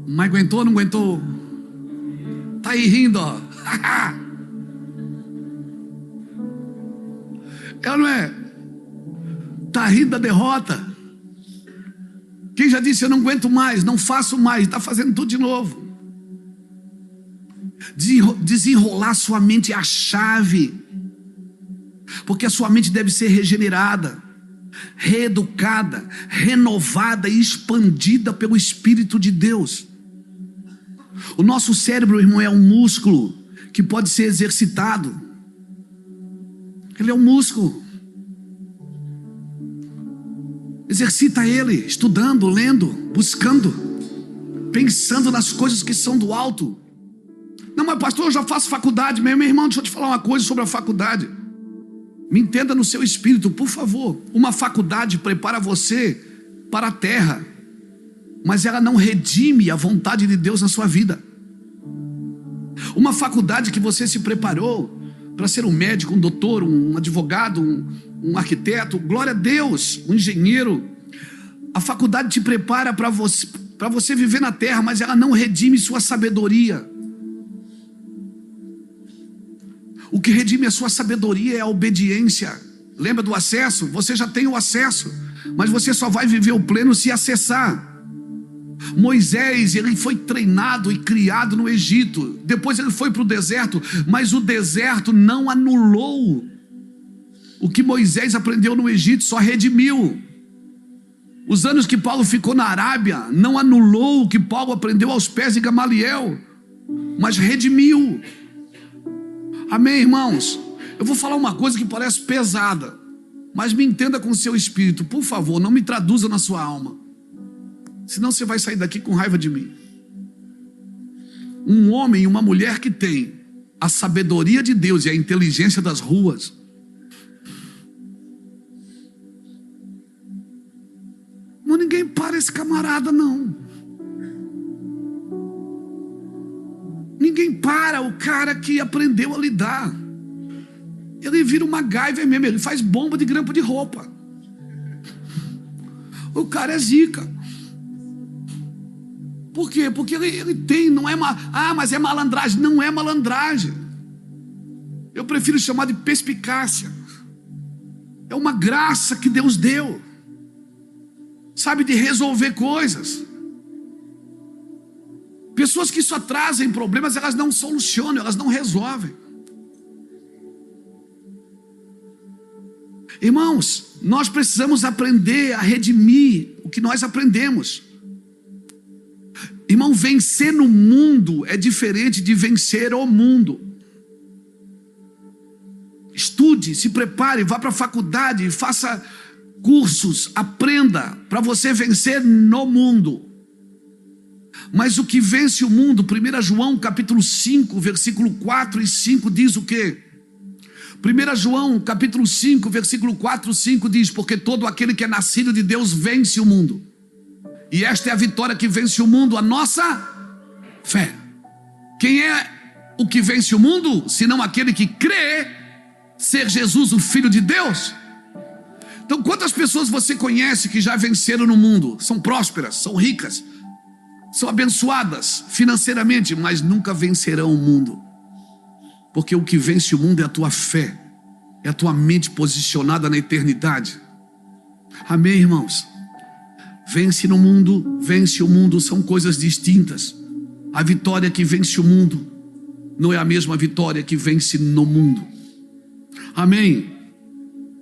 Speaker 1: Mas aguentou ou não aguentou? Tá aí rindo, ó. Ela não é? Tá rindo da derrota. Quem já disse, eu não aguento mais, não faço mais, está fazendo tudo de novo. Desenrolar sua mente é a chave, porque a sua mente deve ser regenerada, reeducada, renovada e expandida pelo Espírito de Deus. O nosso cérebro, irmão, é um músculo que pode ser exercitado. Ele é um músculo. Exercita ele, estudando, lendo, buscando, pensando nas coisas que são do alto. Não, mas pastor, eu já faço faculdade. Meu irmão, deixa eu te falar uma coisa sobre a faculdade. Me entenda no seu espírito, por favor. Uma faculdade prepara você para a terra, mas ela não redime a vontade de Deus na sua vida. Uma faculdade que você se preparou para ser um médico, um doutor, um advogado, um arquiteto, glória a Deus, um engenheiro. A faculdade te prepara para você viver na terra, mas ela não redime sua sabedoria. O que redime a sua sabedoria é a obediência. Lembra do acesso? Você já tem o acesso, mas você só vai viver o pleno se acessar. Moisés, ele foi treinado e criado no Egito. Depois ele foi para o deserto, mas o deserto não anulou o que Moisés aprendeu no Egito, só redimiu. Os anos que Paulo ficou na Arábia não anulou o que Paulo aprendeu aos pés de Gamaliel, mas redimiu. Amém, irmãos? Eu vou falar uma coisa que parece pesada, mas me entenda com o seu espírito, por favor, não me traduza na sua alma, senão você vai sair daqui com raiva de mim. Um homem e uma mulher que tem a sabedoria de Deus e a inteligência das ruas, mas ninguém para esse camarada, não. Ninguém para o cara que aprendeu a lidar. Ele vira uma MacGyver mesmo, ele faz bomba de grampo de roupa. O cara é zica. Por quê? Porque ele tem, não é mas é malandragem. Não é malandragem. Eu prefiro chamar de perspicácia. É uma graça que Deus deu. Sabe, de resolver coisas. Pessoas que só trazem problemas, elas não solucionam, elas não resolvem. Irmãos, nós precisamos aprender a redimir o que nós aprendemos. Irmão, vencer no mundo é diferente de vencer o mundo. Estude, se prepare, vá para a faculdade, faça cursos, aprenda para você vencer no mundo. Mas o que vence o mundo, 1 João capítulo 5, versículo 4 e 5 diz o quê? 1 João capítulo 5, versículo 4 e 5 diz: porque todo aquele que é nascido de Deus vence o mundo. E esta é a vitória que vence o mundo, a nossa fé. Quem é o que vence o mundo, senão aquele que crê ser Jesus o Filho de Deus? Então, quantas pessoas você conhece que já venceram no mundo? São prósperas, são ricas, são abençoadas financeiramente, mas nunca vencerão o mundo. Porque o que vence o mundo é a tua fé, é a tua mente posicionada na eternidade. Amém, irmãos? Vence no mundo, vence o mundo, são coisas distintas. A vitória que vence o mundo não é a mesma vitória que vence no mundo. Amém?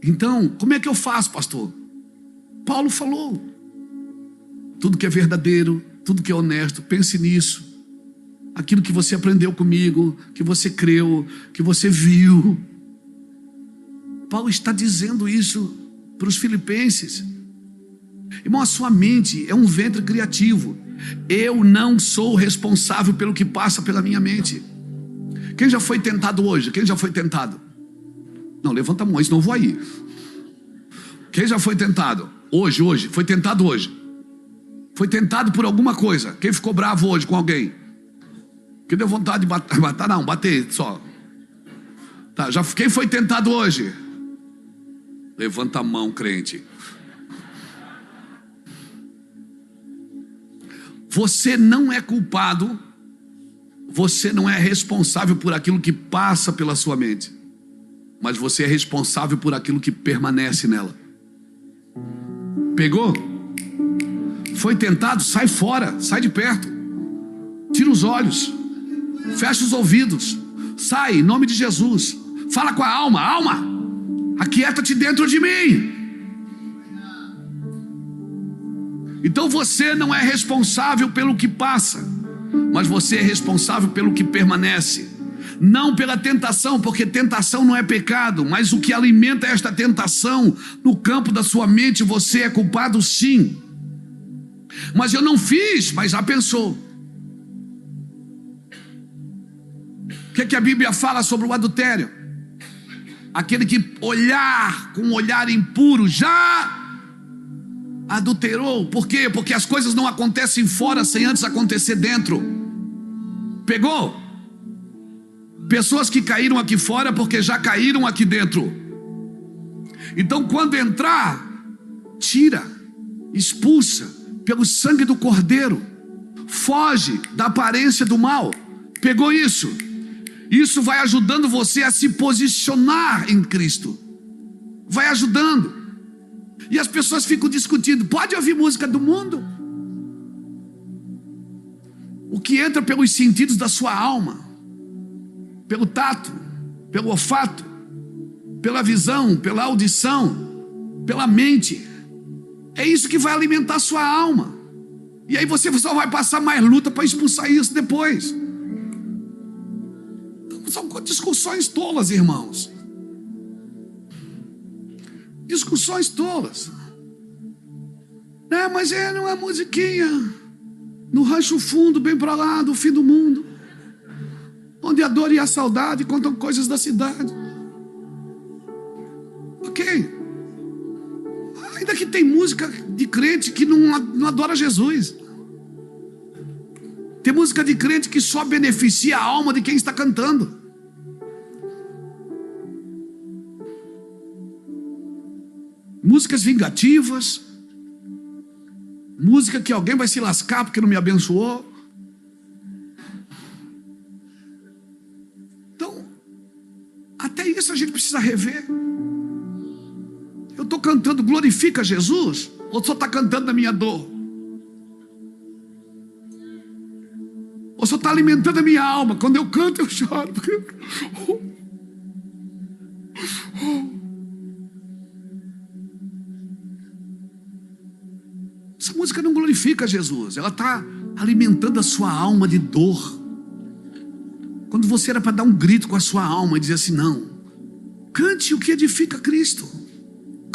Speaker 1: Então, como é que eu faço, pastor? Paulo falou: tudo que é verdadeiro, tudo que é honesto, pense nisso. Aquilo que você aprendeu comigo, que você creu, que você viu. Paulo está dizendo isso para os filipenses. Irmão, a sua mente é um ventre criativo. Eu não sou responsável pelo que passa pela minha mente. Quem já foi tentado hoje? Quem já foi tentado? Não, levanta a mão, senão eu vou aí. Quem já foi tentado? Hoje, foi tentado hoje. Foi tentado por alguma coisa. Quem ficou bravo hoje com alguém? Quem deu vontade de bater? Não, bater só. Tá, quem foi tentado hoje? Levanta a mão, crente. Você não é culpado, você não é responsável por aquilo que passa pela sua mente, mas você é responsável por aquilo que permanece nela. Pegou? Foi tentado? Sai fora, sai de perto. Tira os olhos, fecha os ouvidos, sai em nome de Jesus. Fala com a alma: alma, aquieta-te dentro de mim. Então você não é responsável pelo que passa, mas você é responsável pelo que permanece. Não pela tentação, porque tentação não é pecado, mas o que alimenta esta tentação no campo da sua mente, você é culpado sim. Mas eu não fiz, mas já pensou. O que a Bíblia fala sobre o adultério? Aquele que olhar com um olhar impuro já adulterou. Por quê? Porque as coisas não acontecem fora sem antes acontecer dentro. Pegou? Pessoas que caíram aqui fora porque já caíram aqui dentro. Então, quando entrar, tira, expulsa pelo sangue do Cordeiro, foge da aparência do mal. Pegou isso? Isso vai ajudando você a se posicionar em Cristo. Vai ajudando. E as pessoas ficam discutindo: pode ouvir música do mundo? O que entra pelos sentidos da sua alma, pelo tato, pelo olfato, pela visão, pela audição, pela mente, é isso que vai alimentar a sua alma. E aí você só vai passar mais luta para expulsar isso depois. São discussões tolas, irmãos. Discussões tolas. Mas não é musiquinha no rancho fundo, bem para lá do fim do mundo, onde a dor e a saudade contam coisas da cidade. Ok. Ainda que tem música de crente que não adora Jesus. Tem música de crente que só beneficia a alma de quem está cantando. Músicas vingativas, música que alguém vai se lascar porque não me abençoou. Então, até isso a gente precisa rever. Eu estou cantando glorifica Jesus, ou só está cantando a minha dor? Ou só está alimentando a minha alma? Quando eu canto eu choro. Essa música não glorifica Jesus, ela está alimentando a sua alma de dor. Quando você era para dar um grito com a sua alma e dizer assim: não, cante o que edifica Cristo,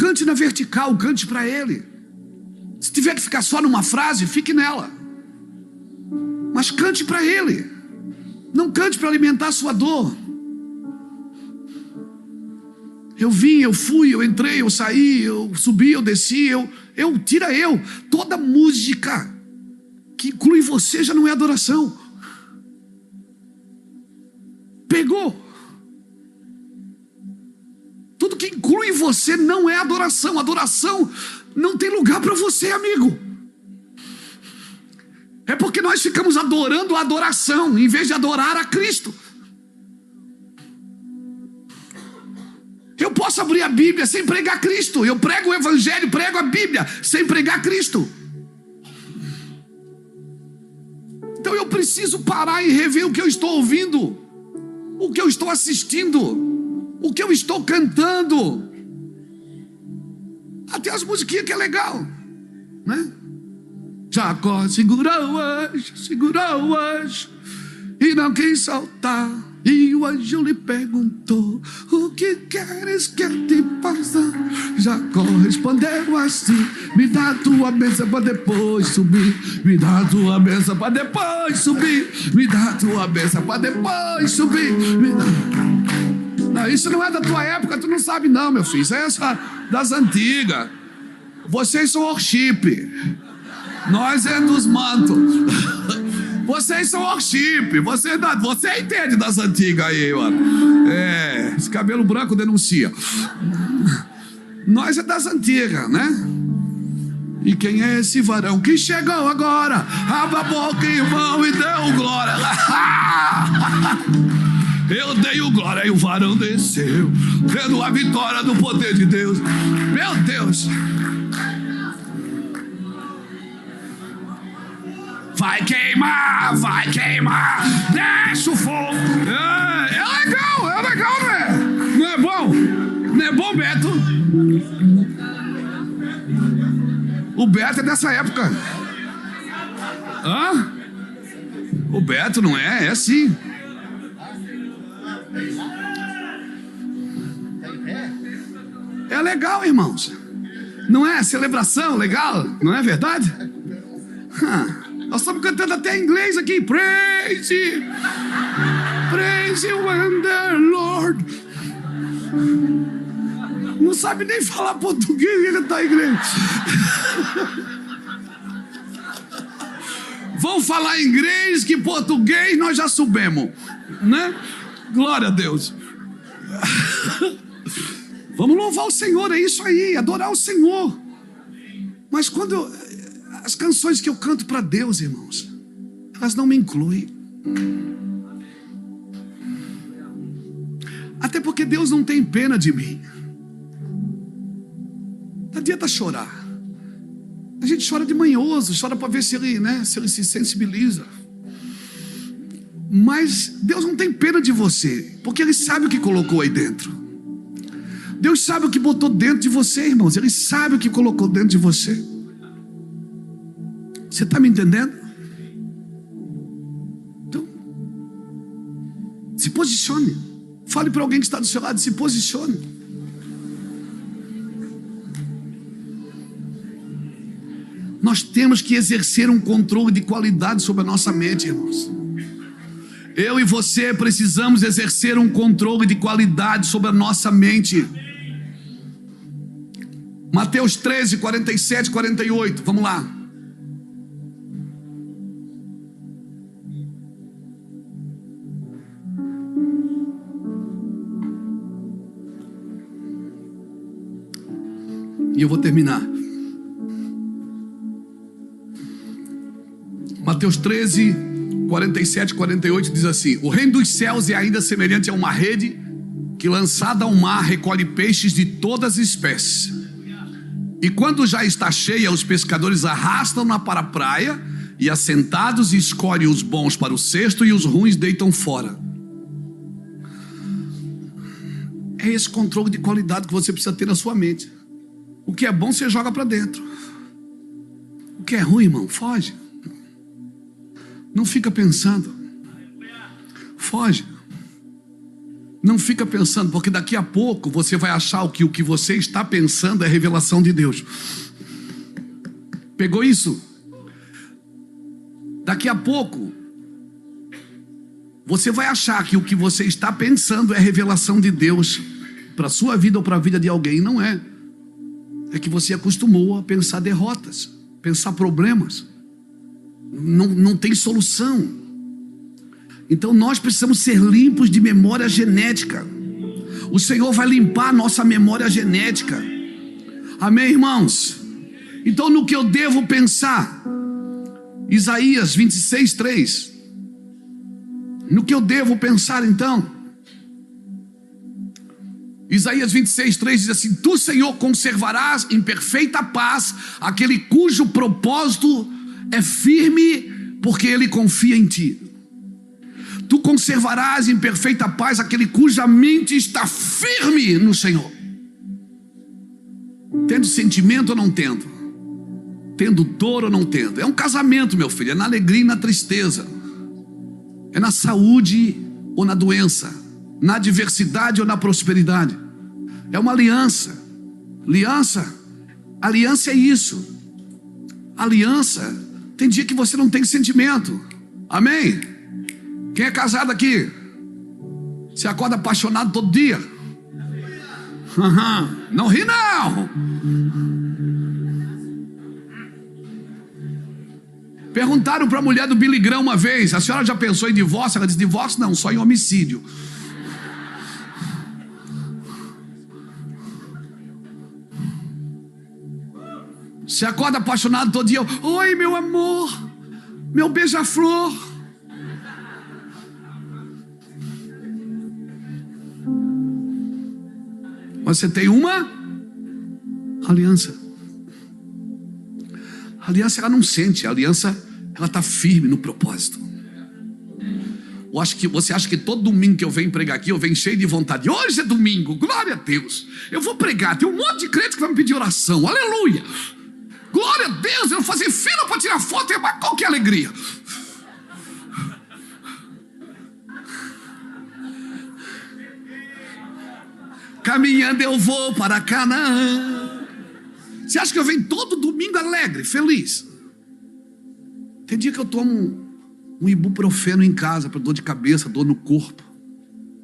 Speaker 1: cante na vertical, cante para Ele. Se tiver que ficar só numa frase, fique nela. Mas cante para Ele. Não cante para alimentar a sua dor. Eu vim, eu fui, eu entrei, eu saí, eu subi, eu desci, tira eu. Toda música que inclui você já não é adoração. Pegou. Tudo que inclui você não é adoração. Adoração não tem lugar para você, amigo. É porque nós ficamos adorando a adoração em vez de adorar a Cristo. Eu posso abrir a Bíblia sem pregar Cristo. Eu prego o Evangelho, prego a Bíblia sem pregar Cristo. Então eu preciso parar e rever o que eu estou ouvindo, o que eu estou assistindo, o que eu estou cantando. Até as musiquinhas que é legal, né? Jacó segurou o anjo e não quis soltar. E o anjo lhe perguntou: o que queres que eu te faça? Jacó respondeu assim: me dá a tua bênção para depois subir. Me dá a tua bênção para depois subir. Me dá a tua bênção para depois subir. Não, isso não é da tua época, tu não sabe não, meu filho. Isso é das antigas. Vocês são worship. Nós é dos mantos. Vocês são worship. Você entende das antigas aí, mano. Esse cabelo branco denuncia. Nós é das antigas, né? E quem é esse varão que chegou agora? Abra a boca, irmão, e deu glória. Eu dei o glória e o varão desceu, tendo a vitória do poder de Deus. Meu Deus. Vai queimar, deixa o fogo. É legal, não é? Não é bom? Não é bom, Beto? O Beto é dessa época. Hã? O Beto não é? É sim. É legal, irmãos. Não é celebração legal? Não é verdade? Nós estamos cantando até em inglês aqui. Praise you, the Lord. Não sabe nem falar português e ele está em inglês. Vão falar inglês que português nós já soubemos, né? Glória a Deus. Vamos louvar o Senhor, é isso aí, adorar o Senhor. Mas quando as canções que eu canto para Deus, irmãos, elas não me incluem. Até porque Deus não tem pena de mim. Não adianta chorar. A gente chora de manhoso, chora para ver se ele, se ele se sensibiliza. Mas Deus não tem pena de você, porque Ele sabe o que colocou aí dentro. Deus sabe o que botou dentro de você, irmãos. Ele sabe o que colocou dentro de você. Você está me entendendo? Então, se posicione. Fale para alguém que está do seu lado, se posicione. Nós temos que exercer um controle de qualidade sobre a nossa mente, irmãos. Eu e você precisamos exercer um controle de qualidade sobre a nossa mente. Mateus 13, 47, 48. Vamos lá. E eu vou terminar. Mateus 13, 47, 48 diz assim: o reino dos céus é ainda semelhante a uma rede que, lançada ao mar, recolhe peixes de todas as espécies. E quando já está cheia, os pescadores arrastam-na para a praia e, assentados, escolhem os bons para o cesto e os ruins deitam fora. É esse controle de qualidade que você precisa ter na sua mente. O que é bom você joga para dentro. O que é ruim, irmão, foge. Não fica pensando. Foge. Não fica pensando, porque daqui a pouco você vai achar que o que você está pensando é revelação de Deus. Pegou isso? Daqui a pouco você vai achar que o que você está pensando é revelação de Deus para a sua vida ou para a vida de alguém. Não é. É que você acostumou a pensar derrotas, pensar problemas. Não tem solução. Então nós precisamos ser limpos de memória genética. O Senhor vai limpar a nossa memória genética. Amém, irmãos? Então no que eu devo pensar? Isaías 26:3. No que eu devo pensar então? Isaías 26:3 diz assim: Tu, Senhor, conservarás em perfeita paz aquele cujo propósito é firme, porque ele confia em ti. Tu conservarás em perfeita paz aquele cuja mente está firme no Senhor. Tendo sentimento ou não tendo? Tendo dor ou não tendo? É um casamento, meu filho, é na alegria e na tristeza. É na saúde ou na doença, na adversidade ou na prosperidade. É uma aliança. Aliança é isso. Aliança, tem dia que você não tem sentimento. Amém? Quem é casado aqui? Você acorda apaixonado todo dia? Não ri não. Perguntaram para a mulher do Billy Graham uma vez: a senhora já pensou em divórcio? Ela disse: divórcio não, só em homicídio. Você acorda apaixonado todo dia. Oi, meu amor, meu beija-flor. Mas você tem uma aliança. A aliança ela não sente, a aliança ela está firme no propósito. Você acha que todo domingo que eu venho pregar aqui, eu venho cheio de vontade. Hoje é domingo, glória a Deus. Eu vou pregar, tem um monte de crente que vai me pedir oração, aleluia. Glória a Deus, eu vou fazer fila para tirar foto, mas qual que é a alegria? Caminhando eu vou para Canaã. Você acha que eu venho todo domingo alegre, feliz? Tem dia que eu tomo um ibuprofeno em casa para dor de cabeça, dor no corpo.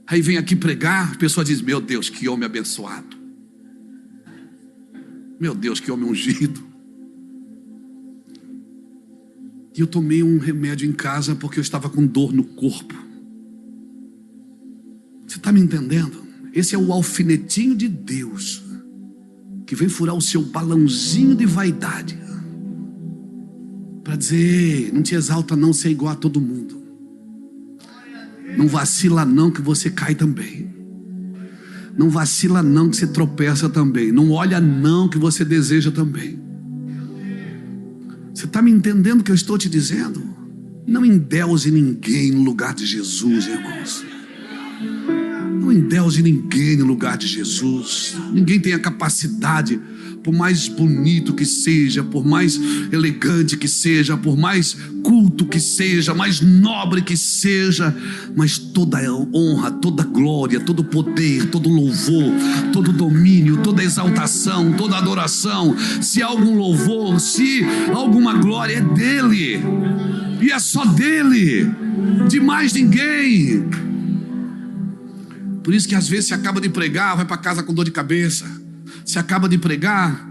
Speaker 1: Aí vem aqui pregar, a pessoa diz: meu Deus, que homem abençoado. Meu Deus, que homem ungido. E eu tomei um remédio em casa porque eu estava com dor no corpo. Você está me entendendo? Esse é o alfinetinho de Deus que vem furar o seu balãozinho de vaidade para dizer: não te exalta não, ser igual a todo mundo. Não vacila não que você cai também. Não vacila não que você tropeça também. Não olha não que você deseja também. Você está me entendendo o que eu estou te dizendo? Não endeuse ninguém no lugar de Jesus, irmãos. Não endeuse ninguém no lugar de Jesus. Ninguém tem a capacidade, por mais bonito que seja, por mais elegante que seja, por mais culto que seja, mais nobre que seja, mas toda honra, toda glória, todo poder, todo louvor, todo domínio, toda exaltação, toda adoração, se há algum louvor, se há alguma glória, é dele, e é só dele, de mais ninguém. Por isso que às vezes você acaba de pregar, vai para casa com dor de cabeça. Você acaba de pregar,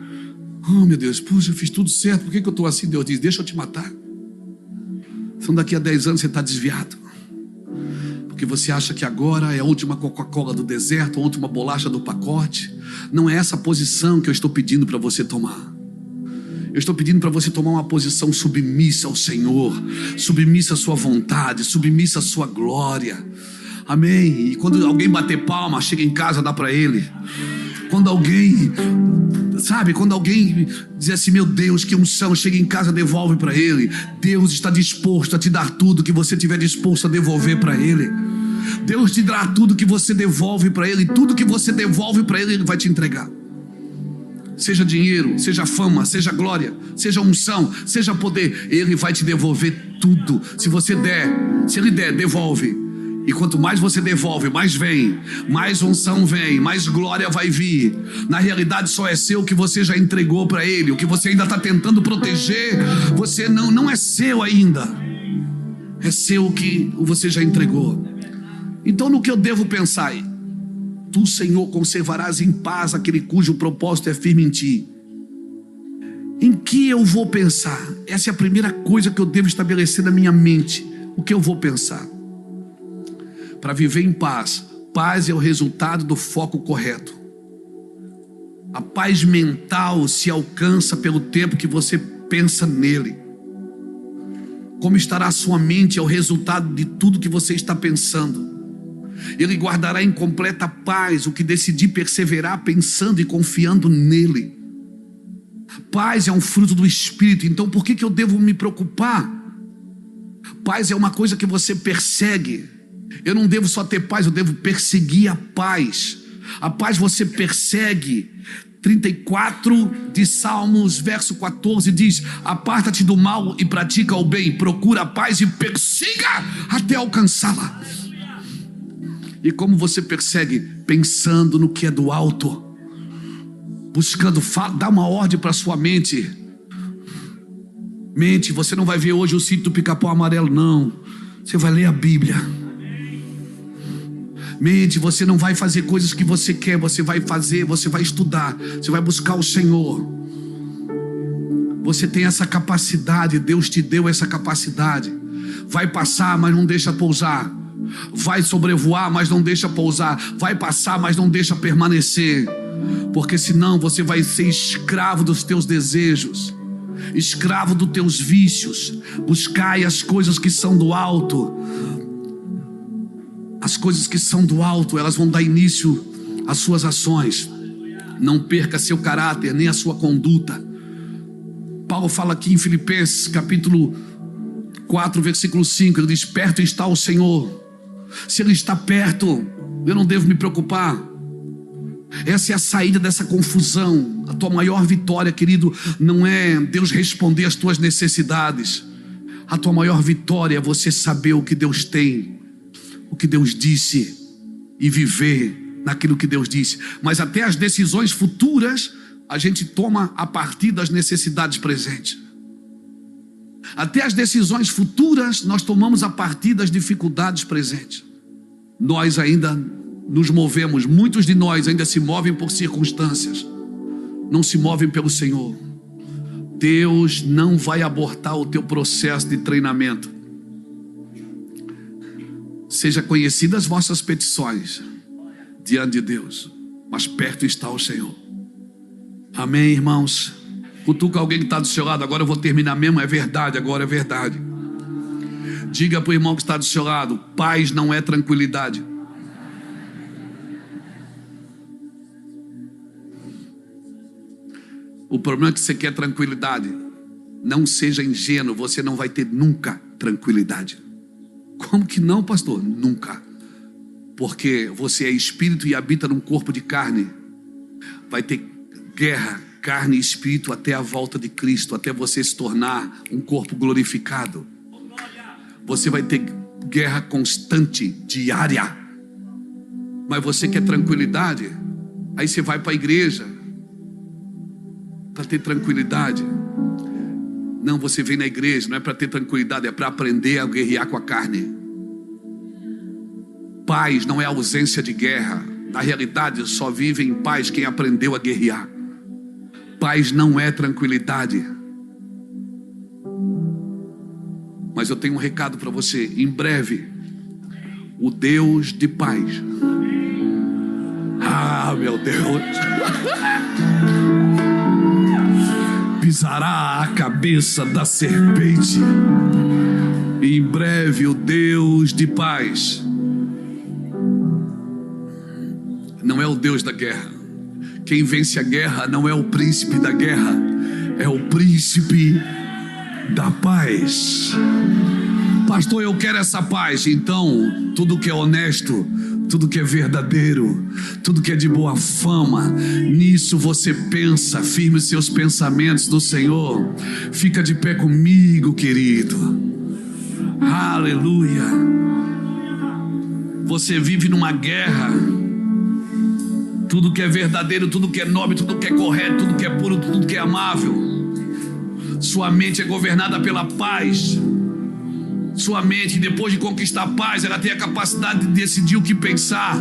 Speaker 1: oh meu Deus, puxa, eu fiz tudo certo, por que eu estou assim? Deus diz: deixa eu te matar. Então daqui a 10 anos você está desviado, porque você acha que agora é a última Coca-Cola do deserto, a última bolacha do pacote. Não é essa posição que eu estou pedindo para você tomar. Eu estou pedindo para você tomar uma posição submissa ao Senhor, submissa à sua vontade, submissa à sua glória. Amém. E quando alguém bater palma, chega em casa, dá para ele. Quando alguém, quando alguém diz assim: meu Deus, que unção, chega em casa, devolve para ele. Deus está disposto a te dar tudo que você estiver disposto a devolver para ele. Deus te dará tudo que você devolve para ele. Tudo que você devolve para ele, ele vai te entregar. Seja dinheiro, seja fama, seja glória, seja unção, seja poder, ele vai te devolver tudo. Se você der, se ele der, devolve. E quanto mais você devolve, mais vem, mais unção vem, mais glória vai vir. Na realidade só é seu o que você já entregou para Ele. O que você ainda está tentando proteger, você não é seu ainda. É seu o que você já entregou. Então no que eu devo pensar? Tu, Senhor, conservarás em paz aquele cujo propósito é firme em ti. Em que eu vou pensar? Essa é a primeira coisa que eu devo estabelecer na minha mente. O que eu vou pensar? Para viver em paz. Paz é o resultado do foco correto. A paz mental se alcança pelo tempo que você pensa nele. Como estará a sua mente é o resultado de tudo que você está pensando. Ele guardará em completa paz o que decidir perseverar pensando e confiando nele. Paz é um fruto do Espírito. Então por que eu devo me preocupar? Paz é uma coisa que você persegue. Eu não devo só ter paz, eu devo perseguir a paz. A paz você persegue. 34 de Salmos, verso 14 diz: aparta-te do mal e pratica o bem, procura a paz e persiga até alcançá-la. E como você persegue? Pensando no que é do alto, buscando, dá uma ordem para sua mente. Mente, você não vai ver hoje o sítio do Pica-Pau Amarelo, não. Você vai ler a Bíblia. Mente, você não vai fazer coisas que você quer, você vai fazer, você vai estudar, você vai buscar o Senhor. Você tem essa capacidade, Deus te deu essa capacidade. Vai passar, mas não deixa pousar. Vai sobrevoar, mas não deixa pousar. Vai passar, mas não deixa permanecer. Porque senão você vai ser escravo dos teus desejos, escravo dos teus vícios. Buscai as coisas que são do alto. As coisas que são do alto, elas vão dar início às suas ações. Não perca seu caráter, nem a sua conduta. Paulo fala aqui em Filipenses, capítulo 4, versículo 5. Ele diz: perto está o Senhor. Se Ele está perto, eu não devo me preocupar. Essa é a saída dessa confusão. A tua maior vitória, querido, não é Deus responder às tuas necessidades. A tua maior vitória é você saber o que Deus tem, o que Deus disse, e viver naquilo que Deus disse. Mas até as decisões futuras a gente toma a partir das necessidades presentes. Até as decisões futuras nós tomamos a partir das dificuldades presentes. Nós ainda nos movemos, muitos de nós ainda se movem por circunstâncias, não se movem pelo Senhor. Deus não vai abortar o teu processo de treinamento. Seja conhecidas as vossas petições diante de Deus, mas perto está o Senhor. Amém, irmãos? Cutuca alguém que está do seu lado. Agora eu vou terminar mesmo, é verdade, agora é verdade. Diga para o irmão que está do seu lado: paz não é tranquilidade. O problema é que você quer tranquilidade. Não seja ingênuo, você não vai ter nunca tranquilidade. Como que não, pastor? Nunca. Porque você é espírito e habita num corpo de carne. Vai ter guerra, carne e espírito, até a volta de Cristo, até você se tornar um corpo glorificado. Você vai ter guerra constante, diária. Mas você quer tranquilidade? Aí você vai para a igreja para ter tranquilidade. Não, você vem na igreja não é para ter tranquilidade, é para aprender a guerrear com a carne. Paz não é ausência de guerra. Na realidade, só vive em paz quem aprendeu a guerrear. Paz não é tranquilidade. Mas eu tenho um recado para você. Em breve, o Deus de paz. Ah, meu Deus. Pisará a cabeça da serpente. Em breve, o Deus de paz. Não é o Deus da guerra. Quem vence a guerra não é o príncipe da guerra, é o príncipe da paz. Pastor, eu quero essa paz. Então, tudo que é honesto, tudo que é verdadeiro, tudo que é de boa fama, nisso você pensa, firme os seus pensamentos no Senhor. Fica de pé comigo, querido. Aleluia. Você vive numa guerra. Tudo que é verdadeiro, tudo que é nobre, tudo que é correto, tudo que é puro, tudo que é amável. Sua mente é governada pela paz. Sua mente, depois de conquistar a paz, ela tem a capacidade de decidir o que pensar.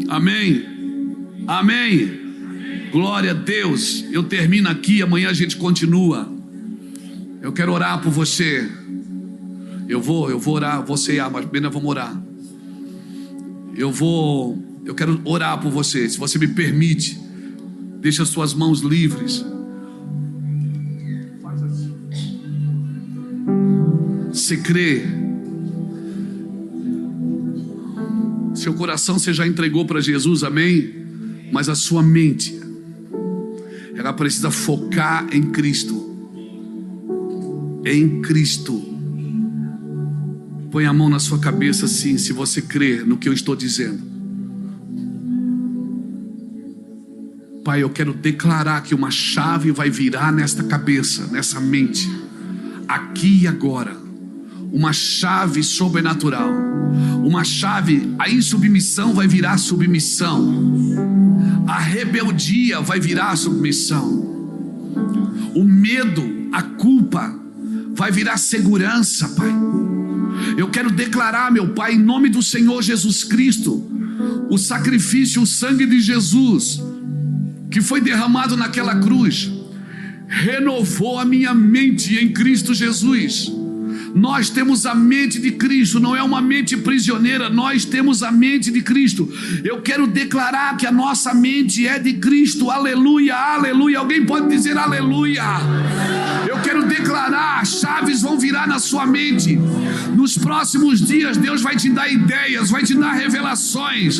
Speaker 1: Amém? Amém? Glória a Deus. Eu termino aqui, amanhã a gente continua. Eu quero orar por você. Eu vou orar, você e a mas primeiro vamos orar. Eu quero orar por você. Se você me permite, deixa as suas mãos livres. Você crê? Seu coração você já entregou para Jesus, amém? Mas a sua mente, ela precisa focar em Cristo. Em Cristo. Põe a mão na sua cabeça assim, se você crê no que eu estou dizendo. Pai, eu quero declarar que uma chave vai virar nesta cabeça, nessa mente, aqui e agora. Uma chave sobrenatural. Uma chave, a insubmissão vai virar submissão. A rebeldia vai virar submissão. O medo, a culpa vai virar segurança, Pai. Eu quero declarar, meu Pai, em nome do Senhor Jesus Cristo, o sacrifício, o sangue de Jesus, que foi derramado naquela cruz, renovou a minha mente em Cristo Jesus. Nós temos a mente de Cristo, não é uma mente prisioneira, nós temos a mente de Cristo. Eu quero declarar que a nossa mente é de Cristo, aleluia, aleluia. Alguém pode dizer aleluia? Eu quero declarar, chaves vão virar na sua mente. Nos próximos dias Deus vai te dar ideias, vai te dar revelações,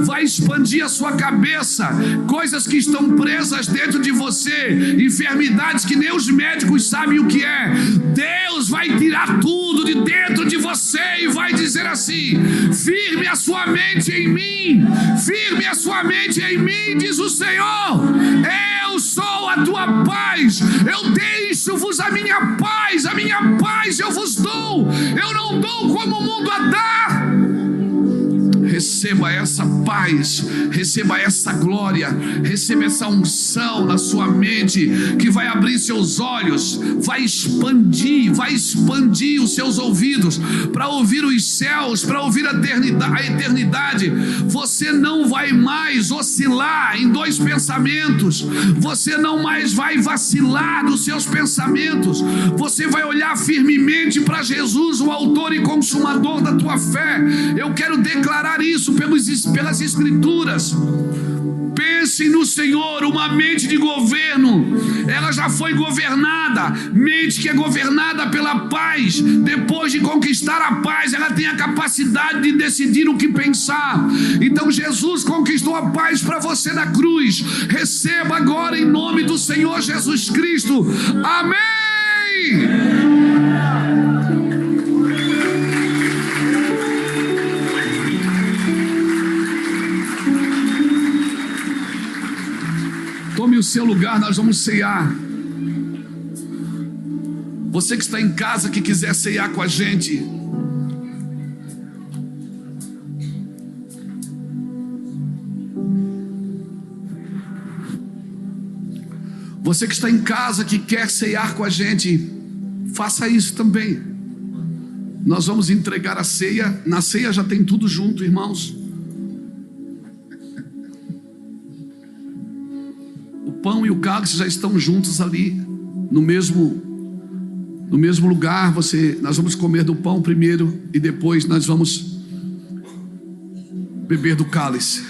Speaker 1: vai expandir a sua cabeça, coisas que estão presas dentro de você, enfermidades que nem os médicos sabem o que é. Deus vai tirar tudo de dentro de você e vai dizer assim: firme a sua mente em mim, firme a sua mente em mim, diz o Senhor. Eu sou a tua paz, eu deixo-vos a minha paz eu vos dou, eu não dou como o mundo a dar. Receba essa paz, receba essa glória, receba essa unção na sua mente, que vai abrir seus olhos, vai expandir os seus ouvidos, para ouvir os céus, para ouvir a eternidade. Você não vai mais oscilar em dois pensamentos, você não mais vai vacilar nos seus pensamentos, você vai olhar firmemente para Jesus, o autor e consumador da tua fé. Eu quero declarar isso pelas Escrituras. Pensem no Senhor. Uma mente de governo, ela já foi governada. Mente que é governada pela paz, depois de conquistar a paz, ela tem a capacidade de decidir o que pensar. Então Jesus conquistou a paz para você na cruz. Receba agora em nome do Senhor Jesus Cristo. Amém. Tome o seu lugar, nós vamos ceiar. Você que está em casa, que quiser ceiar com a gente, você que está em casa, que quer ceiar com a gente, faça isso também. Nós vamos entregar a ceia. Na ceia já tem tudo junto, irmãos. O pão e o cálice já estão juntos ali, no mesmo lugar. Nós vamos comer do pão primeiro e depois nós vamos beber do cálice.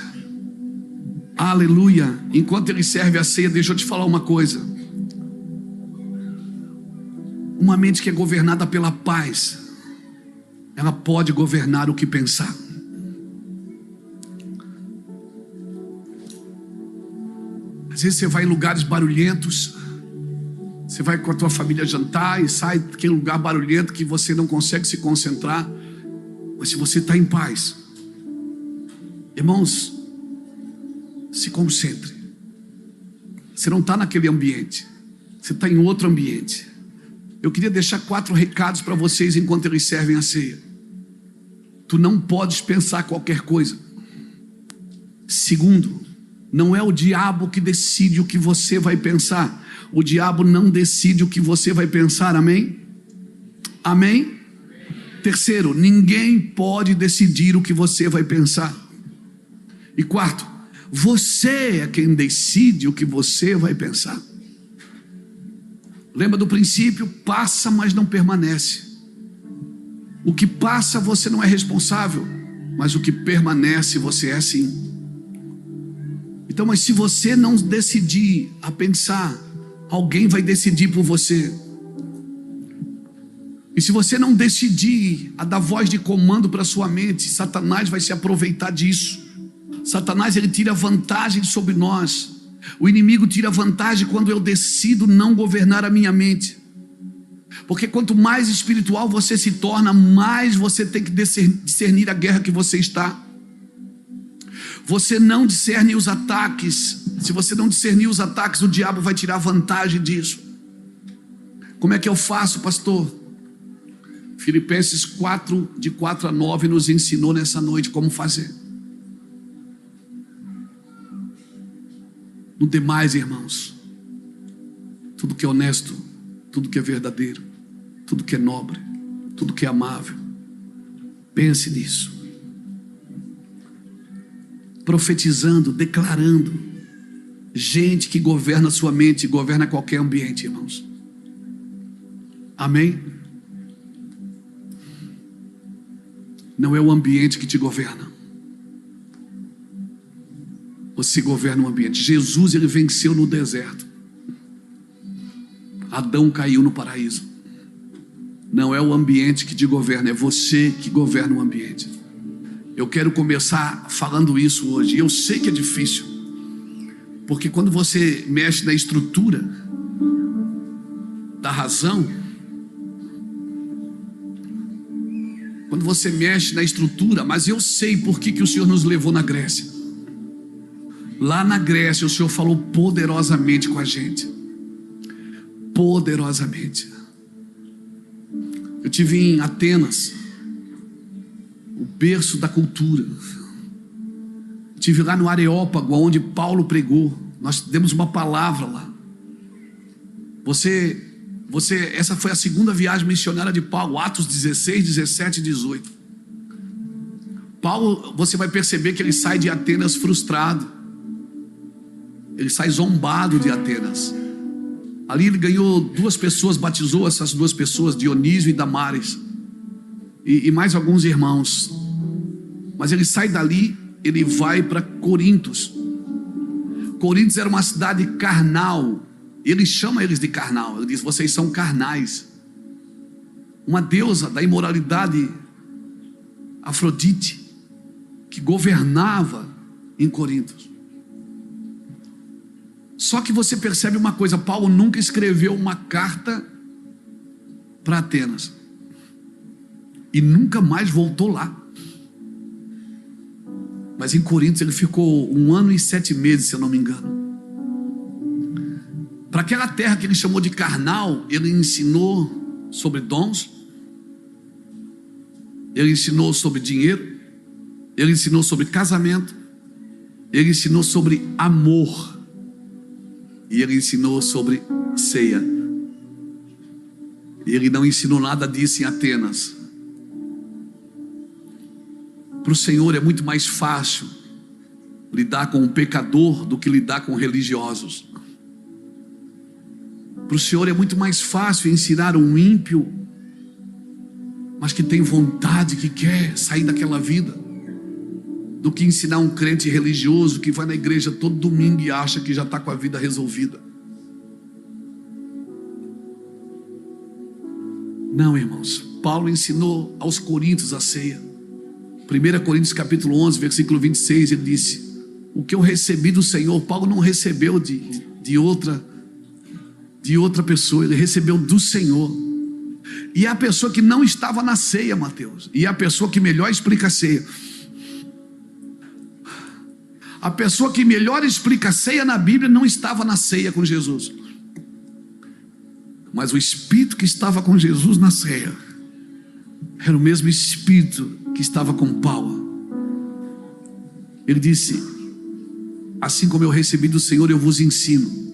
Speaker 1: Aleluia. Enquanto ele serve a ceia, deixa eu te falar uma coisa. Uma mente que é governada pela paz, ela pode governar o que pensar. Às vezes você vai em lugares barulhentos, você vai com a tua família jantar e sai daquele lugar barulhento que você não consegue se concentrar. Mas se você está em paz, irmãos, se concentre. Você não está naquele ambiente, você está em outro ambiente. Eu queria deixar 4 recados para vocês enquanto eles servem a ceia. Tu não podes pensar qualquer coisa. Segundo, não é o diabo que decide o que você vai pensar. O diabo não decide o que você vai pensar, amém? Amém? Terceiro, ninguém pode decidir o que você vai pensar. E quarto, você é quem decide o que você vai pensar. Lembra do princípio? Passa, mas não permanece. O que passa você não é responsável, mas o que permanece você é sim. Então, mas se você não decidir a pensar, alguém vai decidir por você. E se você não decidir a dar voz de comando para sua mente, Satanás vai se aproveitar disso. Satanás, ele tira vantagem sobre nós. O inimigo tira vantagem quando eu decido não governar a minha mente. Porque quanto mais espiritual você se torna, mais você tem que discernir a guerra que você está. Você não discerne os ataques. Se você não discernir os ataques, o diabo vai tirar vantagem disso. Como é que eu faço, pastor? Filipenses 4, de 4 a 9, nos ensinou nessa noite como fazer. No demais, irmãos, tudo que é honesto, tudo que é verdadeiro, tudo que é nobre, tudo que é amável, pense nisso. Profetizando, declarando. Gente que governa a sua mente, governa qualquer ambiente, irmãos. Amém? Não é o ambiente que te governa. Você governa o ambiente. Jesus, ele venceu no deserto. Adão caiu no paraíso. Não é o ambiente que te governa, é você que governa o ambiente. Eu quero começar falando isso hoje. Eu sei que é difícil, porque quando você mexe na estrutura da razão, quando você mexe na estrutura, mas eu sei por que o Senhor nos levou na Grécia. Lá na Grécia o Senhor falou poderosamente com a gente. Poderosamente. Eu estive em Atenas, o berço da cultura. Estive lá no Areópago, onde Paulo pregou. Nós demos uma palavra lá. Essa foi a segunda viagem missionária de Paulo, Atos 16, 17 e 18. Paulo, você vai perceber que ele sai de Atenas frustrado. Ele sai zombado de Atenas. Ali ele ganhou 2 pessoas, batizou essas 2 pessoas, Dionísio e Damares, e mais alguns irmãos. Mas ele sai dali, ele vai para Corintos. Corintos era uma cidade carnal. Ele chama eles de carnal. Ele diz: vocês são carnais. Uma deusa da imoralidade, Afrodite, que governava em Corintos. Só que você percebe uma coisa: Paulo nunca escreveu uma carta para Atenas e nunca mais voltou lá. Mas em Corintos ele ficou 1 ano e 7 meses, se eu não me engano. Para aquela terra que ele chamou de carnal, ele ensinou sobre dons, ele ensinou sobre dinheiro, ele ensinou sobre casamento, ele ensinou sobre amor, e ele ensinou sobre ceia. E ele não ensinou nada disso em Atenas. Para o Senhor é muito mais fácil lidar com um pecador do que lidar com religiosos. Para o Senhor é muito mais fácil ensinar um ímpio, mas que tem vontade, que quer sair daquela vida, do que ensinar um crente religioso que vai na igreja todo domingo e acha que já está com a vida resolvida. Não, irmãos. Paulo ensinou aos coríntios a ceia. 1 Coríntios capítulo 11, versículo 26, ele disse: o que eu recebi do Senhor. Paulo não recebeu de outra pessoa, ele recebeu do Senhor. E é a pessoa que não estava na ceia, Mateus, e é a pessoa que melhor explica a ceia. A pessoa que melhor explica a ceia na Bíblia não estava na ceia com Jesus, mas o Espírito que estava com Jesus na ceia Era o mesmo Espírito que estava com Paulo. Ele disse: assim como eu recebi do Senhor, eu vos ensino.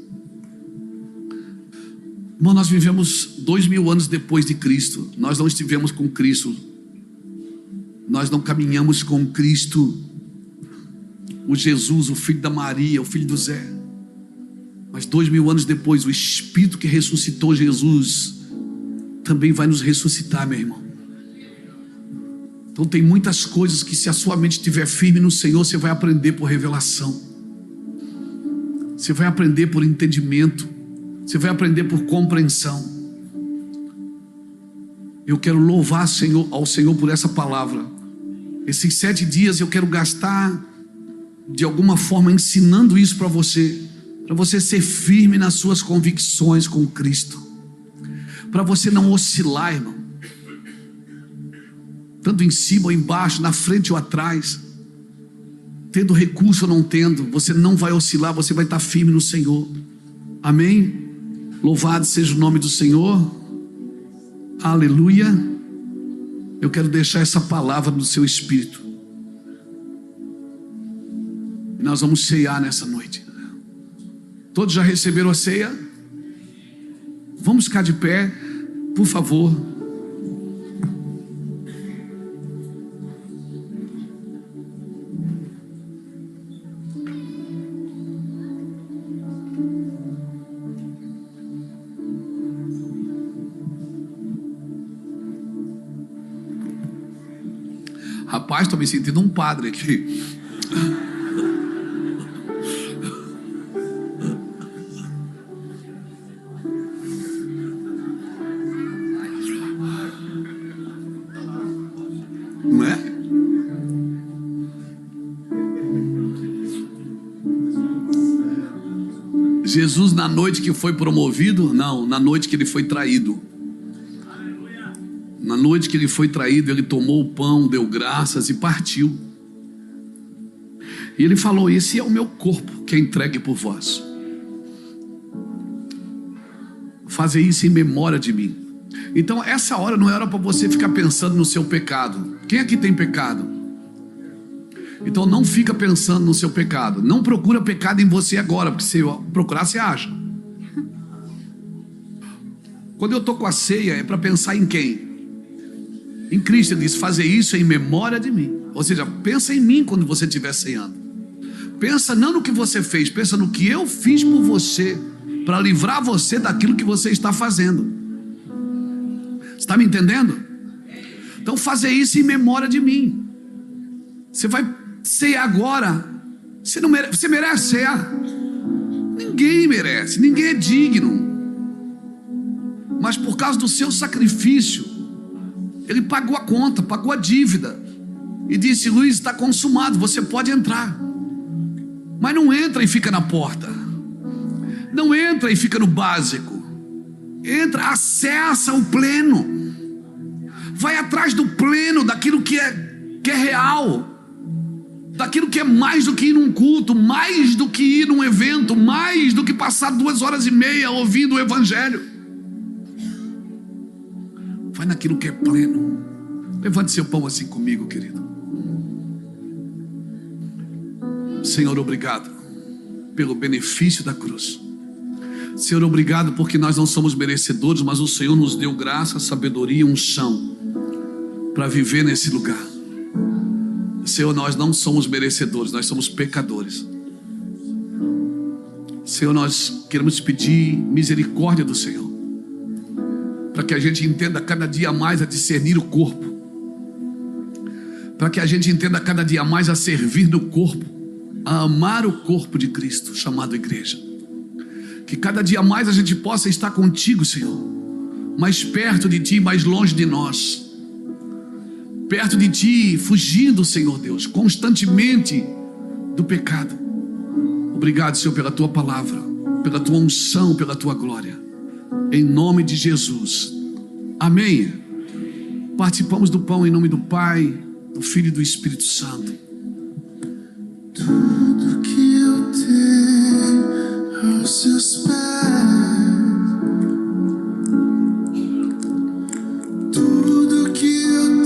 Speaker 1: Irmão, nós vivemos 2000 anos depois de Cristo. Nós não estivemos com Cristo. Nós não caminhamos com Cristo, o Jesus, o filho da Maria, o filho do Zé. Mas 2000 anos depois, o Espírito que ressuscitou Jesus também vai nos ressuscitar, meu irmão. Então tem muitas coisas que, se a sua mente estiver firme no Senhor, você vai aprender por revelação. Você vai aprender por entendimento. Você vai aprender por compreensão. Eu quero louvar ao Senhor por essa palavra. Esses 7 dias eu quero gastar de alguma forma ensinando isso para você ser firme nas suas convicções com Cristo, para você não oscilar, irmão, tanto em cima ou embaixo, na frente ou atrás, tendo recurso ou não tendo, você não vai oscilar, você vai estar firme no Senhor. Amém? Louvado seja o nome do Senhor. Aleluia. Eu quero deixar essa palavra no seu espírito. E nós vamos ceiar nessa noite. Todos já receberam a ceia? Vamos ficar de pé, por favor. Rapaz, estou me sentindo um padre aqui. Não é? Jesus, na noite que foi promovido, não, na noite que ele foi traído. Na noite que ele foi traído, ele tomou o pão, deu graças e partiu. E ele falou: esse é o meu corpo que é entregue por vós. Fazer isso em memória de mim. Então essa hora não é hora para você ficar pensando no seu pecado. Quem aqui tem pecado? Então não fica pensando no seu pecado. Não procura pecado em você agora, porque se procurar você acha. Quando eu estou com a ceia é para pensar em quem? Em Cristo. Ele diz: fazer isso em memória de mim. Ou seja, pensa em mim quando você estiver ceando. Pensa não no que você fez, pensa no que eu fiz por você, para livrar você daquilo que você está fazendo. Você está me entendendo? Então fazer isso em memória de mim. Você vai cear agora. Você merece cear? Ninguém merece, ninguém é digno. Mas por causa do seu sacrifício, ele pagou a conta, pagou a dívida e disse: Luiz, está consumado, você pode entrar. Mas não entra e fica na porta. Não entra e fica no básico. Entra, acessa o pleno. Vai atrás do pleno, daquilo que é real, daquilo que é mais do que ir num culto, mais do que ir num evento, mais do que passar 2h30 ouvindo o evangelho. Vai naquilo que é pleno. Levante seu pão assim comigo, querido. Senhor, obrigado pelo benefício da cruz. Senhor, obrigado porque nós não somos merecedores, mas o Senhor nos deu graça, sabedoria e unção para viver nesse lugar. Senhor, nós não somos merecedores, nós somos pecadores. Senhor, nós queremos te pedir misericórdia do Senhor, para que a gente entenda cada dia mais a discernir o corpo, para que a gente entenda cada dia mais a servir no corpo, a amar o corpo de Cristo, chamado igreja. Que cada dia mais a gente possa estar contigo, Senhor, mais perto de ti, mais longe de nós, perto de ti, fugindo, Senhor Deus, constantemente do pecado. Obrigado, Senhor, pela tua palavra, pela tua unção, pela tua glória, em nome de Jesus, amém. Participamos do pão em nome do Pai, do Filho e do Espírito Santo.
Speaker 2: Tudo que eu tenho aos seus pés, tudo que eu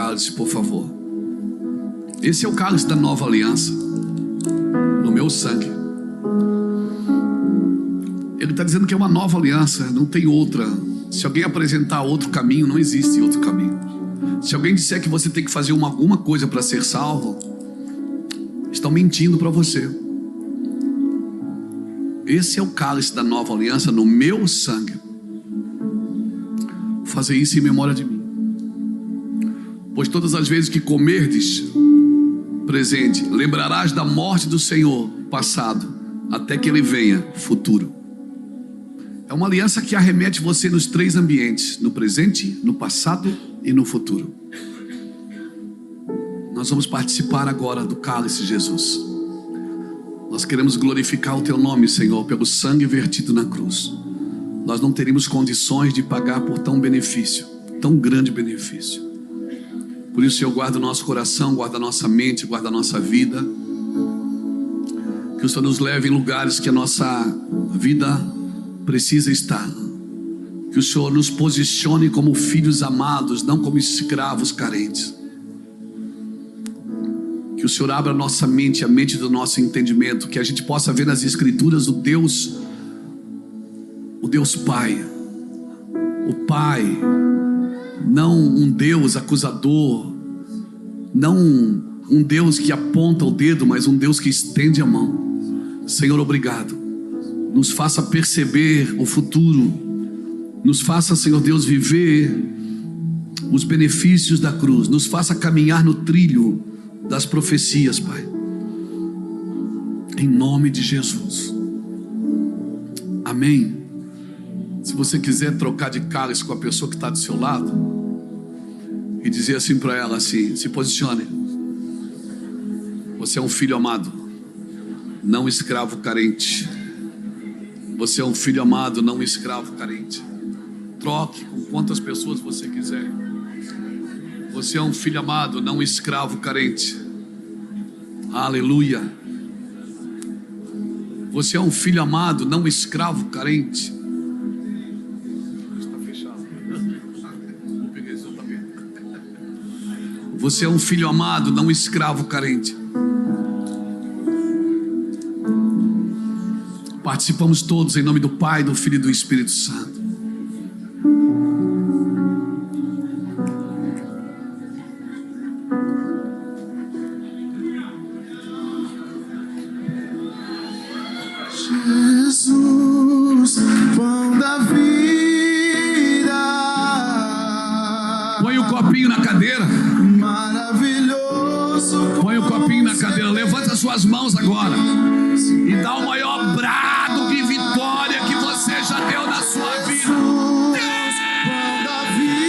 Speaker 1: cálice, por favor. Esse é o cálice da nova aliança, no meu sangue. Ele está dizendo que é uma nova aliança, não tem outra. Se alguém apresentar outro caminho, não existe outro caminho. Se alguém disser que você tem que fazer alguma coisa para ser salvo, estão mentindo para você. Esse é o cálice da nova aliança no meu sangue. Fazer isso em memória de mim. Pois todas as vezes que comerdes, presente, lembrarás da morte do Senhor, passado, até que Ele venha, futuro. É uma aliança que arremete você nos três ambientes: no presente, no passado e no futuro. Nós vamos participar agora do cálice, Jesus. Nós queremos glorificar o Teu nome, Senhor, pelo sangue vertido na cruz. Nós não teríamos condições de pagar por tão benefício, tão grande benefício. Por isso, Senhor, guarda o nosso coração, guarda a nossa mente, guarda a nossa vida. Que o Senhor nos leve em lugares que a nossa vida precisa estar. Que o Senhor nos posicione como filhos amados, não como escravos carentes. Que o Senhor abra a nossa mente, a mente do nosso entendimento, que a gente possa ver nas Escrituras o Deus Pai, o Pai, não um Deus acusador, não um Deus que aponta o dedo, mas um Deus que estende a mão. Senhor, obrigado. Nos faça perceber o futuro, nos faça, Senhor Deus, viver os benefícios da cruz, nos faça caminhar no trilho das profecias, Pai, em nome de Jesus, amém. Se você quiser trocar de cálice com a pessoa que está do seu lado e dizer assim para ela, assim, se posicione. Você é um filho amado, não escravo carente. Você é um filho amado, não escravo carente. Troque com quantas pessoas você quiser. Você é um filho amado, não escravo carente. Aleluia. Você é um filho amado, não escravo carente. Está fechado. Vou pegar esse outro também. Você é um filho amado, não escravo carente. Participamos todos em nome do Pai, do Filho e do Espírito Santo.
Speaker 2: Jesus, pão da vida.
Speaker 1: Põe o copinho na cadeira.
Speaker 2: Maravilhoso.
Speaker 1: Põe o copinho na cadeira. Levanta suas mãos agora e dá o maior brado de vitória que você já deu na sua vida.
Speaker 2: Pão da vida.